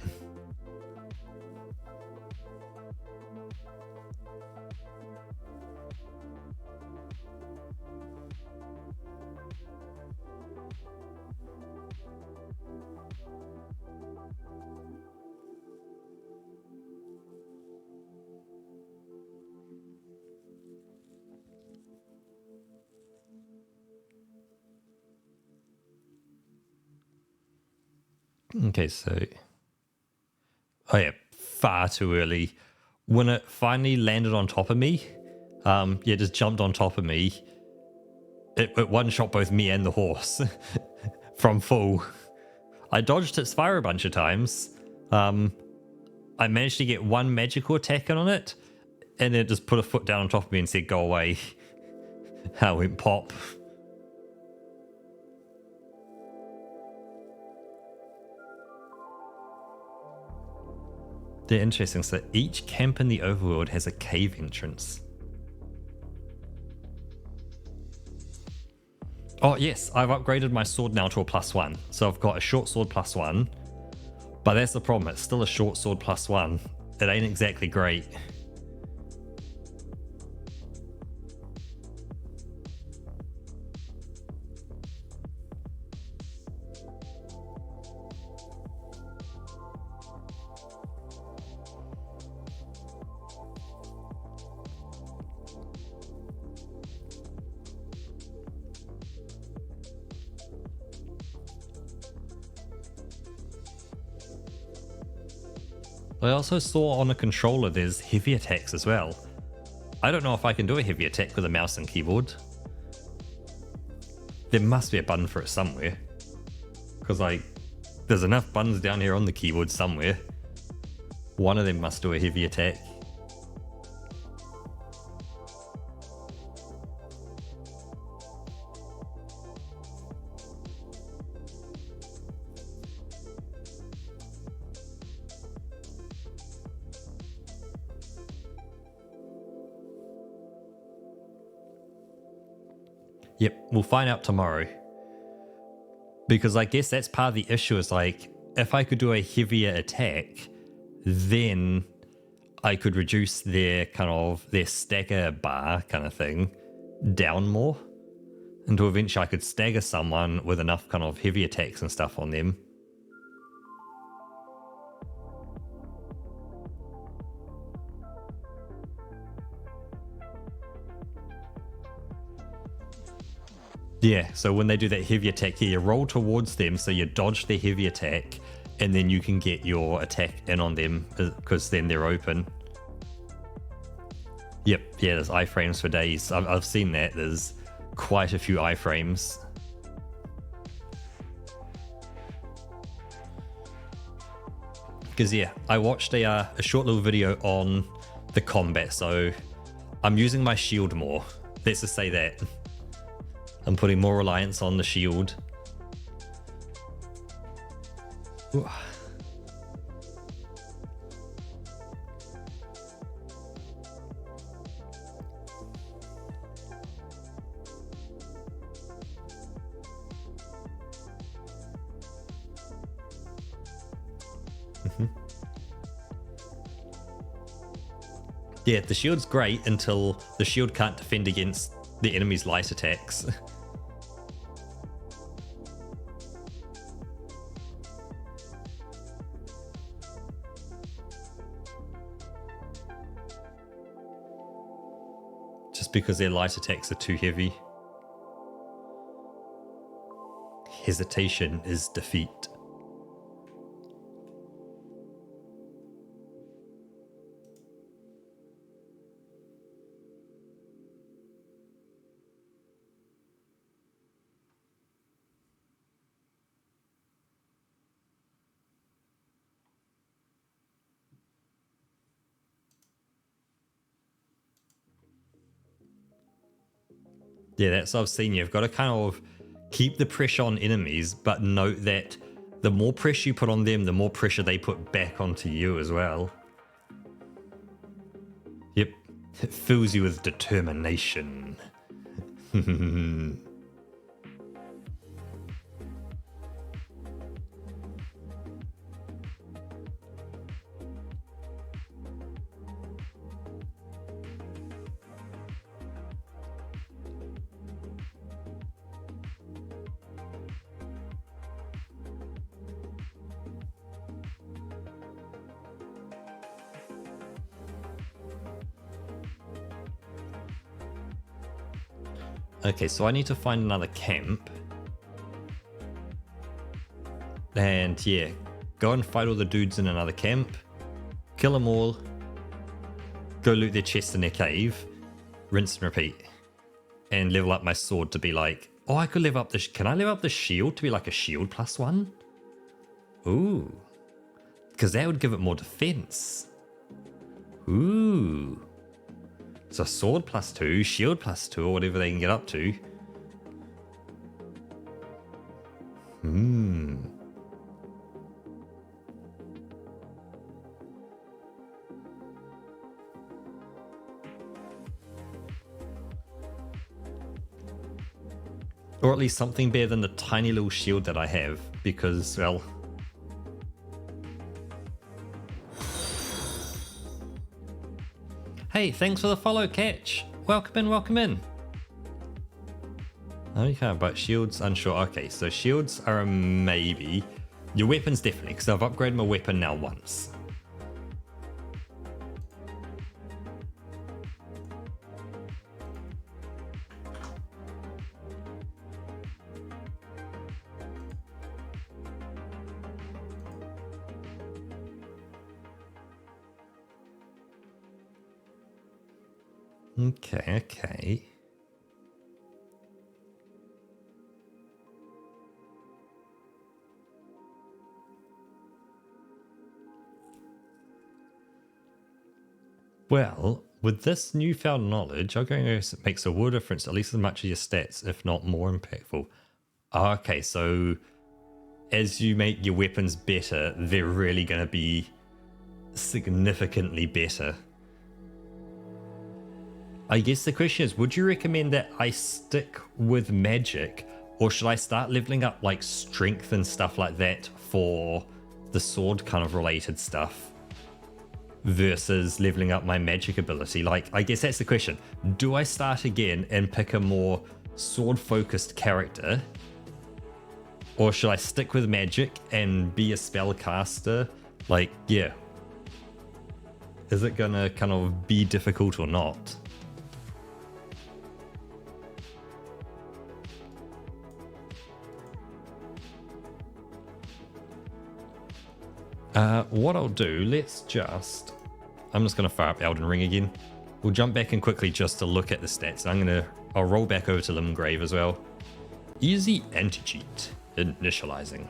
Okay, so... Oh yeah, far too early. When it finally landed on top of me, yeah, just jumped on top of me, it one-shot both me and the horse from full. I dodged its fire a bunch of times. I managed to get one magical attack in on it, and then it just put a foot down on top of me and said, go away. I went pop. They're interesting. So each camp in the overworld has a cave entrance. Oh yes, I've upgraded my sword now to a +1. So I've got a short sword +1. But that's the problem, it's still a short sword +1. It ain't exactly great. I also saw on a controller there's heavy attacks as well. I don't know if I can do a heavy attack with a mouse and keyboard. There must be a button for it somewhere. Because there's enough buttons down here on the keyboard somewhere. One of them must do a heavy attack. Yep, we'll find out tomorrow. Because I guess that's part of the issue is like, if I could do a heavier attack, then I could reduce their their stagger bar kind of thing down more. Until eventually I could stagger someone with enough kind of heavy attacks and stuff on them. Yeah, so when they do that heavy attack here, you roll towards them, so you dodge their heavy attack, and then you can get your attack in on them, because then they're open. Yep, yeah, there's iframes for days. I've seen that. There's quite a few iframes. Because yeah, I watched a short little video on the combat, so I'm using my shield more. Let's just say that. I'm putting more reliance on the shield. Ooh. Yeah, the shield's great until the shield can't defend against the enemy's light attacks. Just because their light attacks are too heavy. Hesitation is defeat. Yeah, that's what I've seen. You've got to kind of keep the pressure on enemies, but note that the more pressure you put on them, the more pressure they put back onto you as well. Yep, it fills you with determination. Okay, so I need to find another camp. And yeah, go and fight all the dudes in another camp. Kill them all. Go loot their chests in their cave. Rinse and repeat. And level up my sword to be like... Oh, I could level up this... Can I level up the shield to be like a shield +1? Ooh. Because that would give it more defense. Ooh. So sword +2, shield +2, or whatever they can get up to. Or at least something better than the tiny little shield that I have, because, well... Hey, thanks for the follow, Catch. Welcome in, welcome in. Okay, but shields, unsure. Okay, so shields are a maybe. Your weapons definitely, because I've upgraded my weapon now once. Okay. Well, with this newfound knowledge, I'm going to make a world difference, at least as much as your stats, if not more impactful. Okay, so as you make your weapons better, they're really going to be significantly better. I guess the question is, would you recommend that I stick with magic, or should I start leveling up like strength and stuff like that for the sword kind of related stuff versus leveling up my magic ability? Like, I guess that's the question. Do I start again and pick a more sword focused character, or should I stick with magic and be a spellcaster? Like, yeah. Is it gonna kind of be difficult or not? What I'll do, I'm just going to fire up Elden Ring again. We'll jump back in quickly just to look at the stats. I'll roll back over to Limgrave as well. Easy anti-cheat, initializing.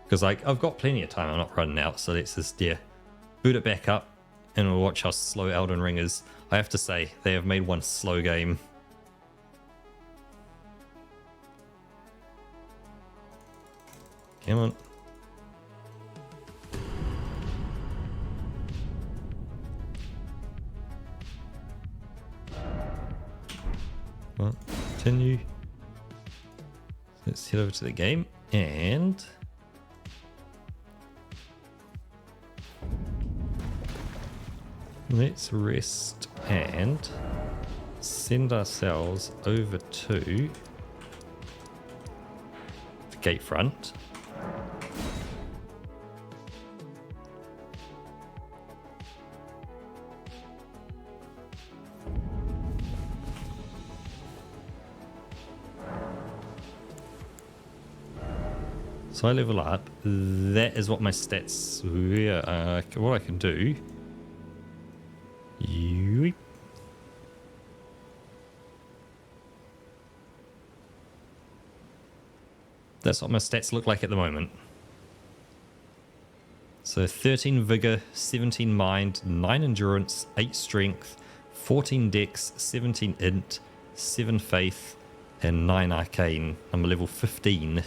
Because I've got plenty of time, I'm not running out, so let's just, boot it back up and we'll watch how slow Elden Ring is. I have to say, they have made one slow game. Come on. Well, continue. Let's head over to the game and Let's rest and send ourselves over to the gate front. So I level up. That is what my stats were. What I can do. Yeep. That's what my stats look like at the moment. So 13 vigor, 17 mind, 9 endurance, 8 strength, 14 dex, 17 int, 7 faith, and 9 arcane. I'm a level 15.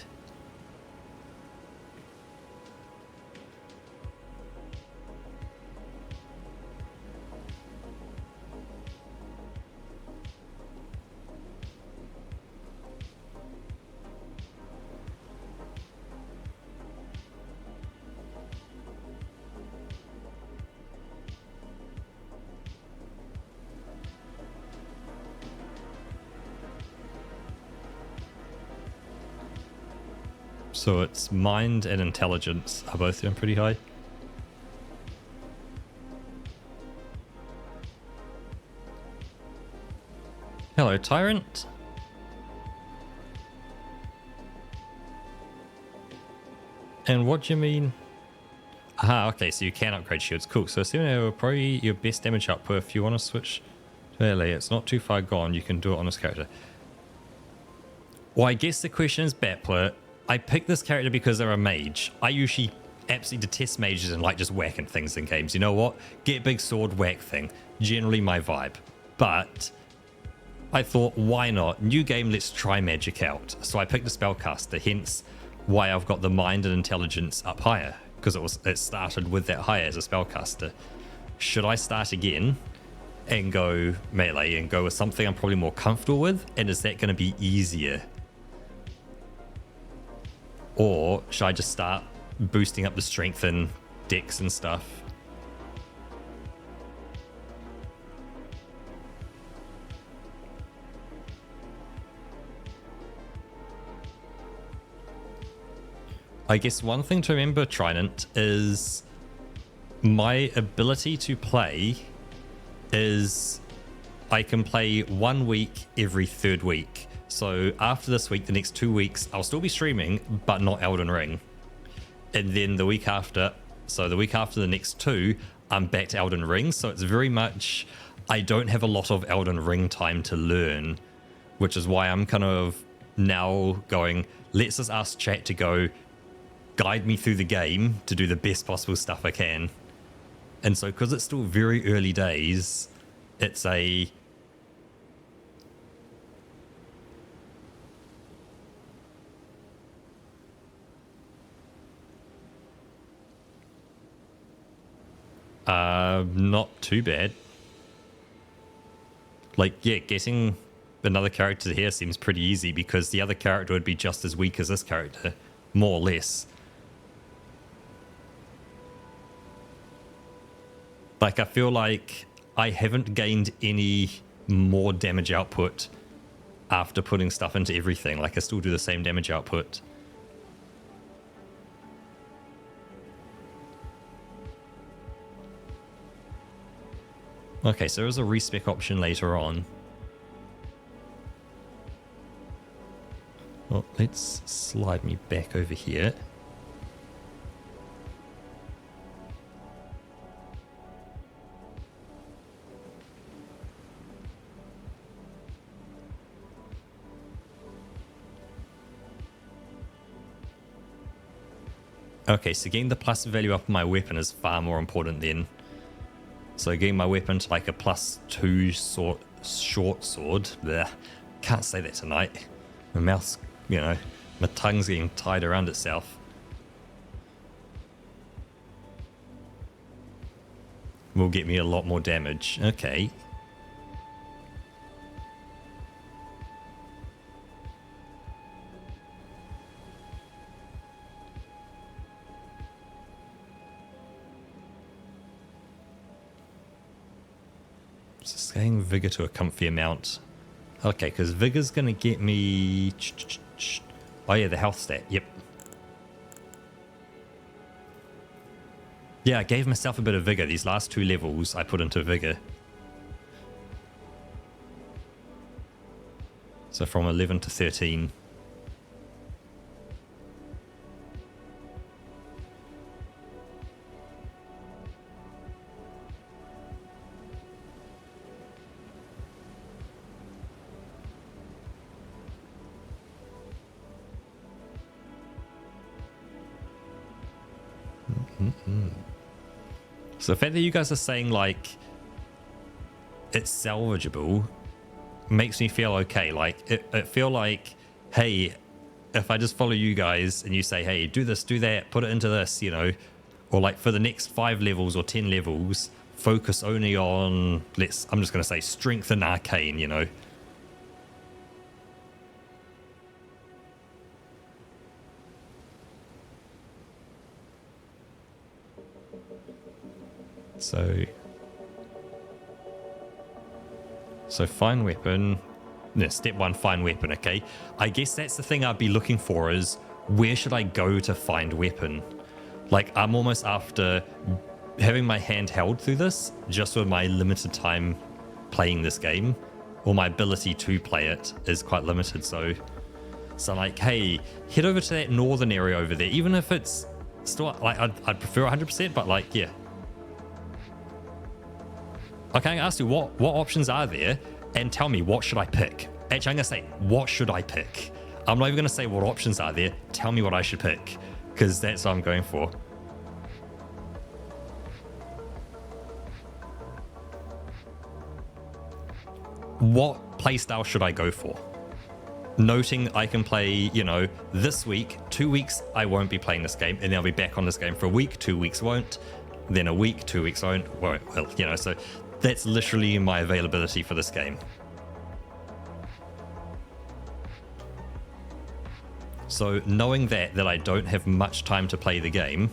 So it's mind and intelligence are both doing pretty high. Hello, Tyrant. And what do you mean? Aha, okay, so you can upgrade shields. Cool. So 7 probably your best damage output if you want to switch to melee. It's not too far gone. You can do it on this character. Well, I guess the question is, Battler, I picked this character because they're a mage. I usually absolutely detest mages and like just whacking things in games. You know what? Get big sword, whack thing. Generally my vibe. But I thought, why not? New game, let's try magic out. So I picked a spellcaster, hence why I've got the mind and intelligence up higher. Because it started with that higher as a spellcaster. Should I start again and go melee and go with something I'm probably more comfortable with? And is that going to be easier? Or should I just start boosting up the strength and dex and stuff? I guess one thing to remember, Trident, is my ability to play is I can play 1 week every 3rd week. So after this week, the next 2 weeks, I'll still be streaming, but not Elden Ring. And then the week after, so the week after the next 2, I'm back to Elden Ring. So it's very much, I don't have a lot of Elden Ring time to learn, which is why I'm kind of now going, let's just ask chat to go guide me through the game to do the best possible stuff I can. And so because it's still very early days, it's a... not too bad. Like, yeah, getting another character here seems pretty easy because the other character would be just as weak as this character, more or less. Like, I feel like I haven't gained any more damage output after putting stuff into everything. Like, I still do the same damage output. Okay, so there is a respec option later on. Well, let's slide me back over here. Okay, so getting the plus value up on my weapon is far more important then. So getting my weapon to like a +2 short sword. Blech, can't say that tonight. My mouth's, you know, my tongue's getting tied around itself. Will get me a lot more damage. Okay. Scaling vigor to a comfy amount. Okay, because vigor's going to get me... Oh yeah, the health stat. Yep. Yeah, I gave myself a bit of vigor. These last 2 levels I put into vigor. So from 11 to 13. So the fact that you guys are saying like it's salvageable makes me feel okay. Like it feel like, hey, if I just follow you guys and you say, hey, do this, do that, put it into this, you know, or like for the next 5 levels or 10 levels, focus only on, I'm just going to say strength and arcane, you know. So fine weapon. No, step 1, fine weapon, okay. I guess that's the thing I'd be looking for is where should I go to find weapon? Like I'm almost after having my hand held through this just with my limited time playing this game, or my ability to play it is quite limited. So like, hey, head over to that northern area over there, even if it's still like I'd prefer 100%, but like, yeah. Okay, I'm gonna ask you what options are there and tell me what should I pick. Actually, I'm gonna say what should I pick. I'm not even gonna say what options are there. Tell me what I should pick, because that's what I'm going for. What playstyle should I go for? Noting I can play, you know, this week, 2 weeks I won't be playing this game, and then I'll be back on this game for a week, 2 weeks won't, then a week, 2 weeks won't. Well, you know, so that's literally my availability for this game. So knowing that I don't have much time to play the game,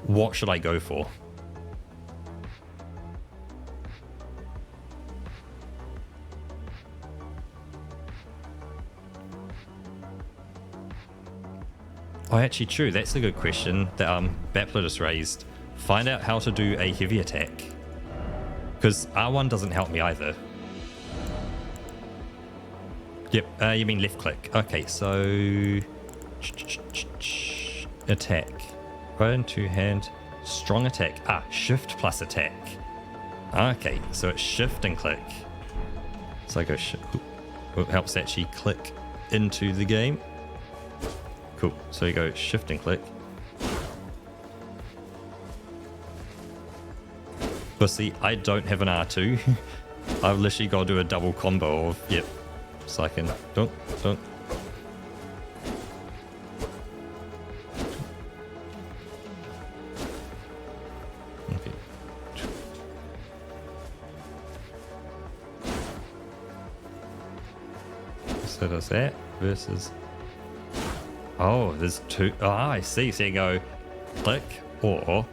what should I go for? Oh, actually true, that's a good question that Bappler just raised. Find out how to do a heavy attack, because R1 doesn't help me either. Yep, you mean left click. Okay, so attack, right into hand, strong attack. Shift plus attack. Okay, so it's shift and click. So I go it helps actually click into the game. Cool, so you go shift and click. But see, I don't have an R2. I've literally got to do a double combo of, yep. So I can, don't. Okay. So does that versus, oh, there's 2. I see. So you go click or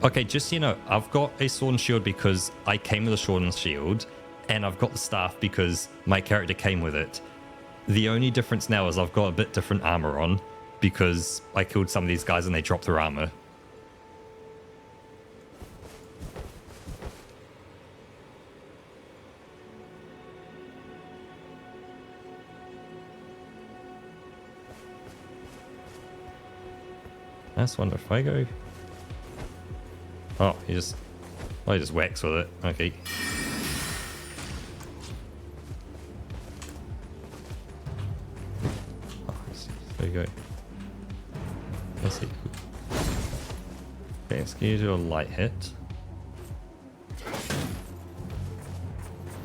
okay, just so you know, I've got a sword and shield because I came with a sword and shield, and I've got the staff because my character came with it. The only difference now is I've got a bit different armor on because I killed some of these guys and they dropped their armor. I just wonder if I go... Oh, he just whacks with it. Okay. Oh, there you go. Let's see. Okay, can you do a light hit?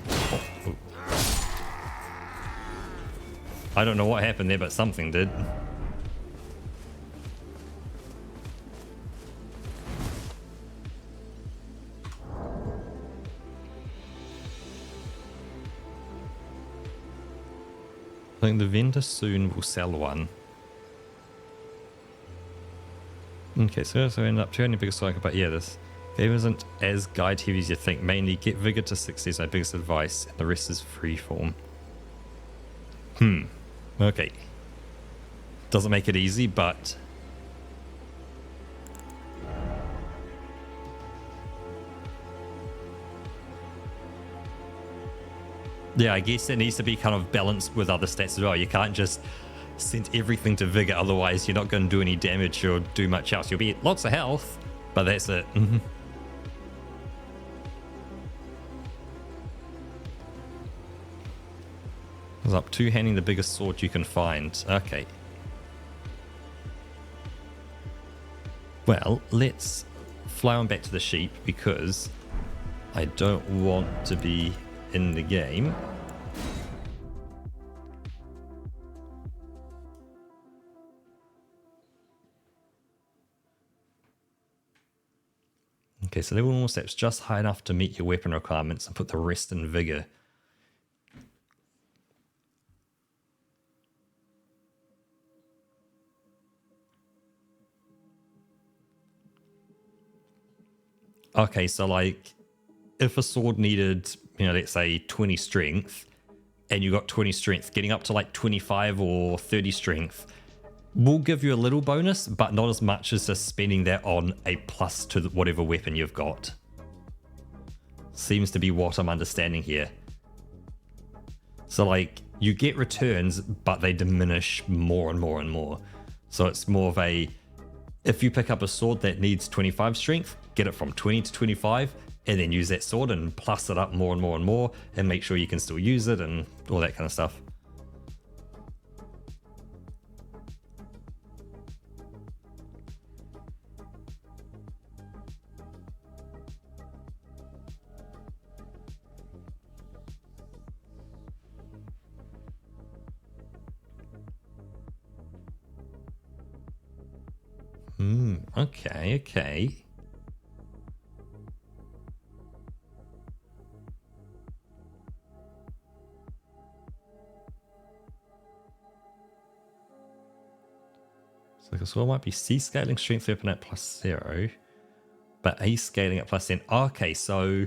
Oh. I don't know what happened there, but something did. I think the vendor soon will sell one. Okay, so we end up turning biggest cycle, but yeah, this game isn't as guide heavy as you think. Mainly get vigor to 60 is my biggest advice, and the rest is freeform. Okay. Doesn't make it easy, but yeah, I guess it needs to be kind of balanced with other stats as well. You can't just send everything to vigor, otherwise you're not going to do any damage or do much else. You'll be lots of health, but that's it. It's up two-handing the biggest sword you can find. Okay. Well, let's fly on back to the sheep because I don't want to be in the game. Okay, so level 1 steps just high enough to meet your weapon requirements and put the rest in vigor. Okay, so like if a sword needed, let's say 20 strength and you got 20 strength, getting up to like 25 or 30 strength will give you a little bonus, but not as much as just spending that on a plus to whatever weapon you've got. Seems to be what I'm understanding here. So like you get returns, but they diminish more and more and more. So it's more of a, if you pick up a sword that needs 25 strength, get it from 20 to 25, and then use that sword and plus it up more and more and more, and make sure you can still use it and all that kind of stuff. Okay. So the sword might be C scaling strength weapon at +0, but A scaling at +10. Okay, so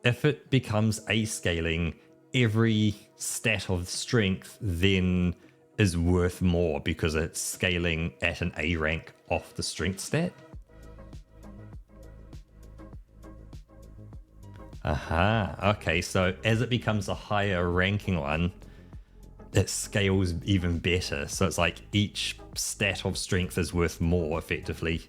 if it becomes A scaling, every stat of strength then is worth more because it's scaling at an A rank off the strength stat. Aha, okay, so as it becomes a higher ranking one, it scales even better. So it's like each stat of strength is worth more effectively.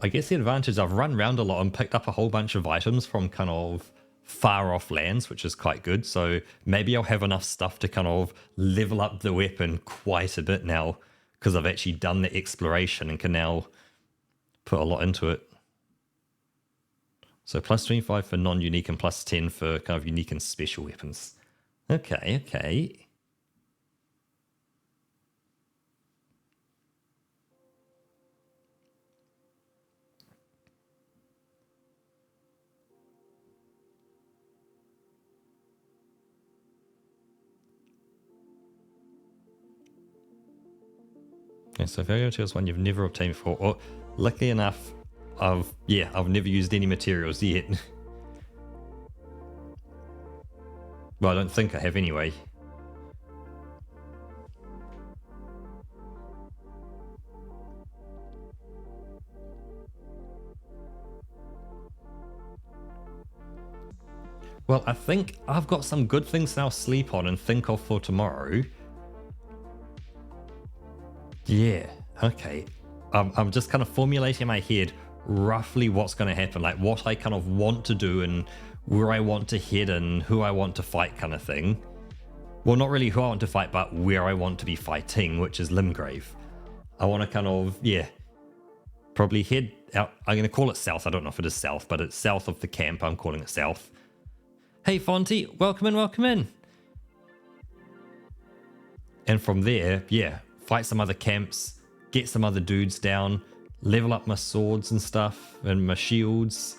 I guess the advantage is I've run around a lot and picked up a whole bunch of items from kind of far off lands, which is quite good. So maybe I'll have enough stuff to kind of level up the weapon quite a bit now because I've actually done the exploration and can now put a lot into it. So +25 for non-unique and +10 for kind of unique and special weapons. Okay. Okay, so value materials one you've never obtained before. Or luckily enough, I've never used any materials yet. Well, I don't think I have anyway. Well, I think I've got some good things now sleep on and think of for tomorrow. Yeah, okay. I'm just kind of formulating in my head roughly what's going to happen, like what I kind of want to do and where I want to head and who I want to fight kind of thing. Well, not really who I want to fight, but where I want to be fighting, which is Limgrave. I want to kind of, probably head out. I'm going to call it south. I don't know if it is south, but it's south of the camp. I'm calling it south. Hey, Fonty, welcome in. And from there, yeah, fight some other camps, get some other dudes down, level up my swords and stuff, and my shields.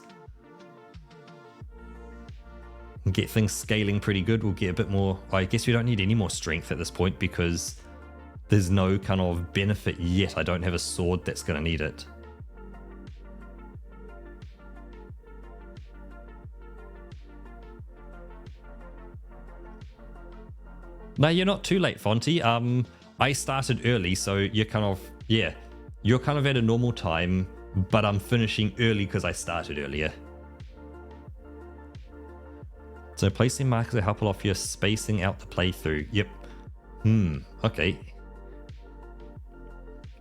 And get things scaling pretty good. We'll get a bit more... I guess we don't need any more strength at this point because there's no kind of benefit yet. I don't have a sword that's going to need it. No, you're not too late, Fonty. I started early, so you're kind of... Yeah, you're kind of at a normal time, but I'm finishing early because I started earlier. So placing markers to help off your spacing out the playthrough. Yep. Okay.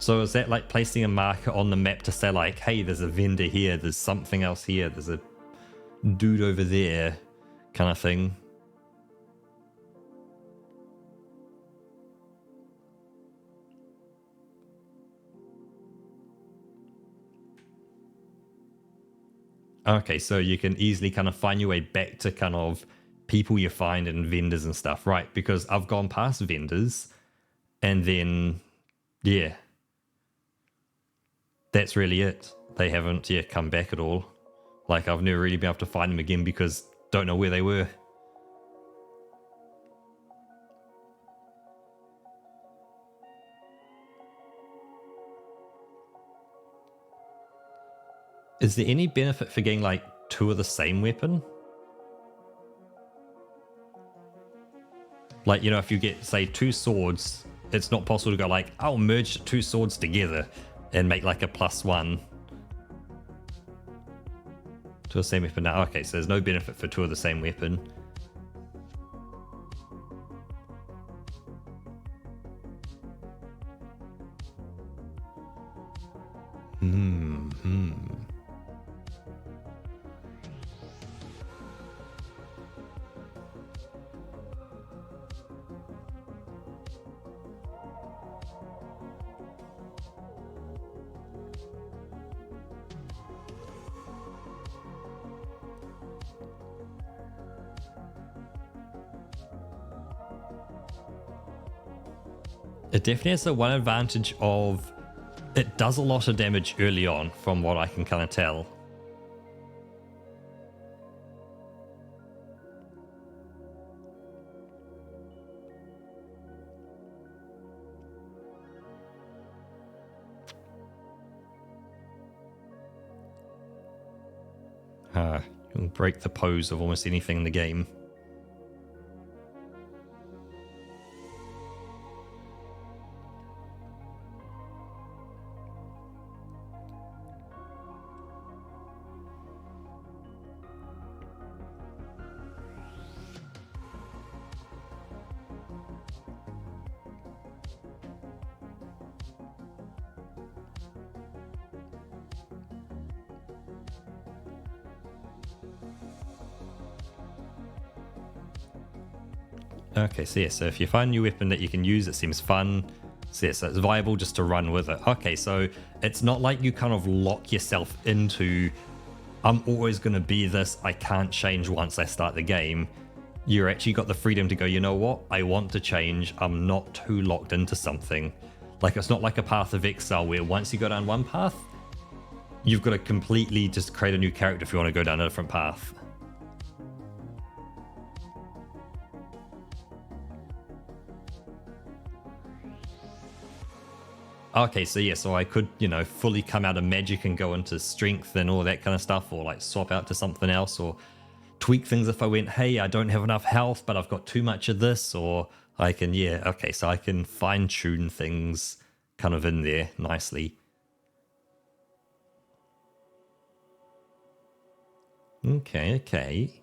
So is that like placing a marker on the map to say like, hey, there's a vendor here, there's something else here, there's a dude over there kind of thing? Okay, so you can easily kind of find your way back to kind of people you find and vendors and stuff, right? Because I've gone past vendors and then, yeah, that's really it. They haven't, yeah, come back at all. Like, I've never really been able to find them again because don't know where they were. Is there any benefit for getting like 2 of the same weapon? Like, you know, if you get, say, 2 swords, it's not possible to go like, I'll merge 2 swords together and make like a +1 to the same weapon. Now, okay, so there's no benefit for 2 of the same weapon. It definitely has the one advantage of it does a lot of damage early on, from what I can kind of tell. You can break the pose of almost anything in the game. Okay, so yeah, so if you find a new weapon that you can use, it seems fun. So yeah, so it's viable just to run with it. Okay, so it's not like you kind of lock yourself into, I'm always going to be this, I can't change once I start the game. You're actually got the freedom to go, you know what, I want to change, I'm not too locked into something. Like, it's not like a Path of Exile where once you go down one path, you've got to completely just create a new character if you want to go down a different path. Okay, so yeah, so I could, you know, fully come out of magic and go into strength and all that kind of stuff, or like swap out to something else, or tweak things if I went, hey, I don't have enough health, but I've got too much of this, or I can, yeah, okay, so I can fine tune things kind of in there nicely. Okay.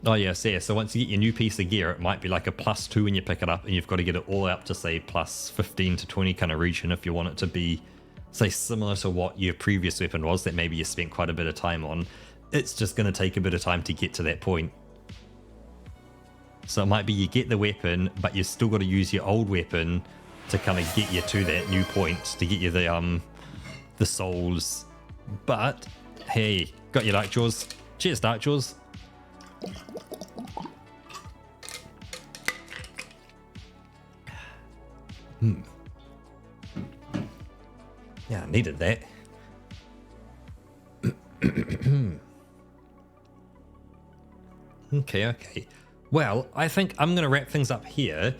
Oh yeah, so once you get your new piece of gear, it might be like a +2 when you pick it up, and you've got to get it all up to say +15 to 20 kind of region if you want it to be say similar to what your previous weapon was that maybe you spent quite a bit of time on, it's just going to take a bit of time to get to that point. So it might be you get the weapon, but you've still got to use your old weapon to kind of get you to that new point, to get you the souls. But hey, got your Dark Jaws. Cheers, Dark Jaws. Yeah, I needed that. Okay. Well, I think I'm going to wrap things up here,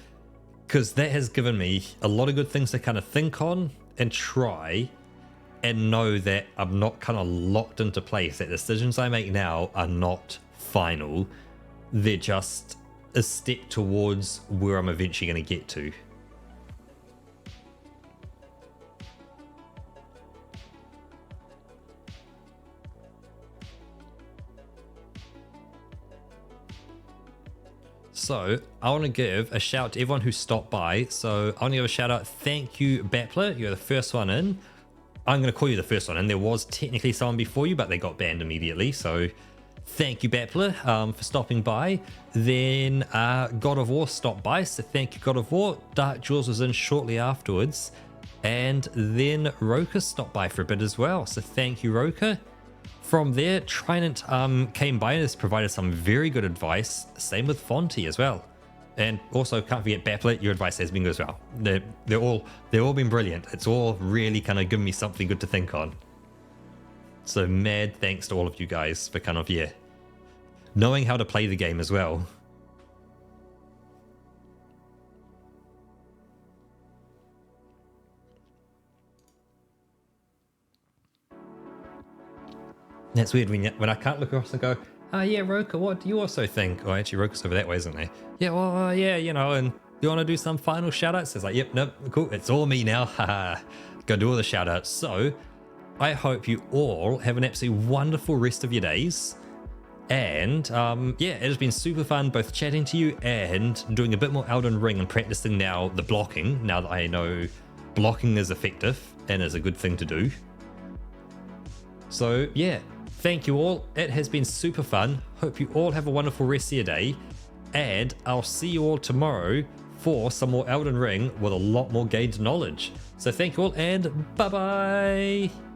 because that has given me a lot of good things to kind of think on and try and know that I'm not kind of locked into place, that decisions I make now are not final. They're just a step towards where I'm eventually going to get to. So I want to give a shout out to everyone who stopped by. So I want to give a shout out. Thank you, Battler. You're the first one in. I'm going to call you the first one in. There was technically someone before you, but they got banned immediately. So thank you, Battler, for stopping by. Then God of War stopped by. So thank you, God of War. Dark Jaws was in shortly afterwards. And then Roka stopped by for a bit as well. So thank you, Roka. From there, Trident came by and has provided some very good advice. Same with Fonty as well. And also, can't forget Battler, your advice has been good as well. They've all been brilliant. It's all really kind of given me something good to think on. So mad thanks to all of you guys for kind of, yeah, knowing how to play the game as well. That's weird when I can't look across and go, oh yeah, Roka, what do you also think? Oh, actually, Roka's over that way, isn't he? Yeah, well, yeah, you know, and you want to do some final shout-outs? It's like, yep, nope, cool, it's all me now, haha. Go do all the shout-outs. So, I hope you all have an absolutely wonderful rest of your days. And, yeah, it has been super fun both chatting to you and doing a bit more Elden Ring and practicing now the blocking, now that I know blocking is effective and is a good thing to do. So, yeah. Thank you all. It has been super fun. Hope you all have a wonderful rest of your day. And I'll see you all tomorrow for some more Elden Ring with a lot more gained knowledge. So thank you all and bye-bye.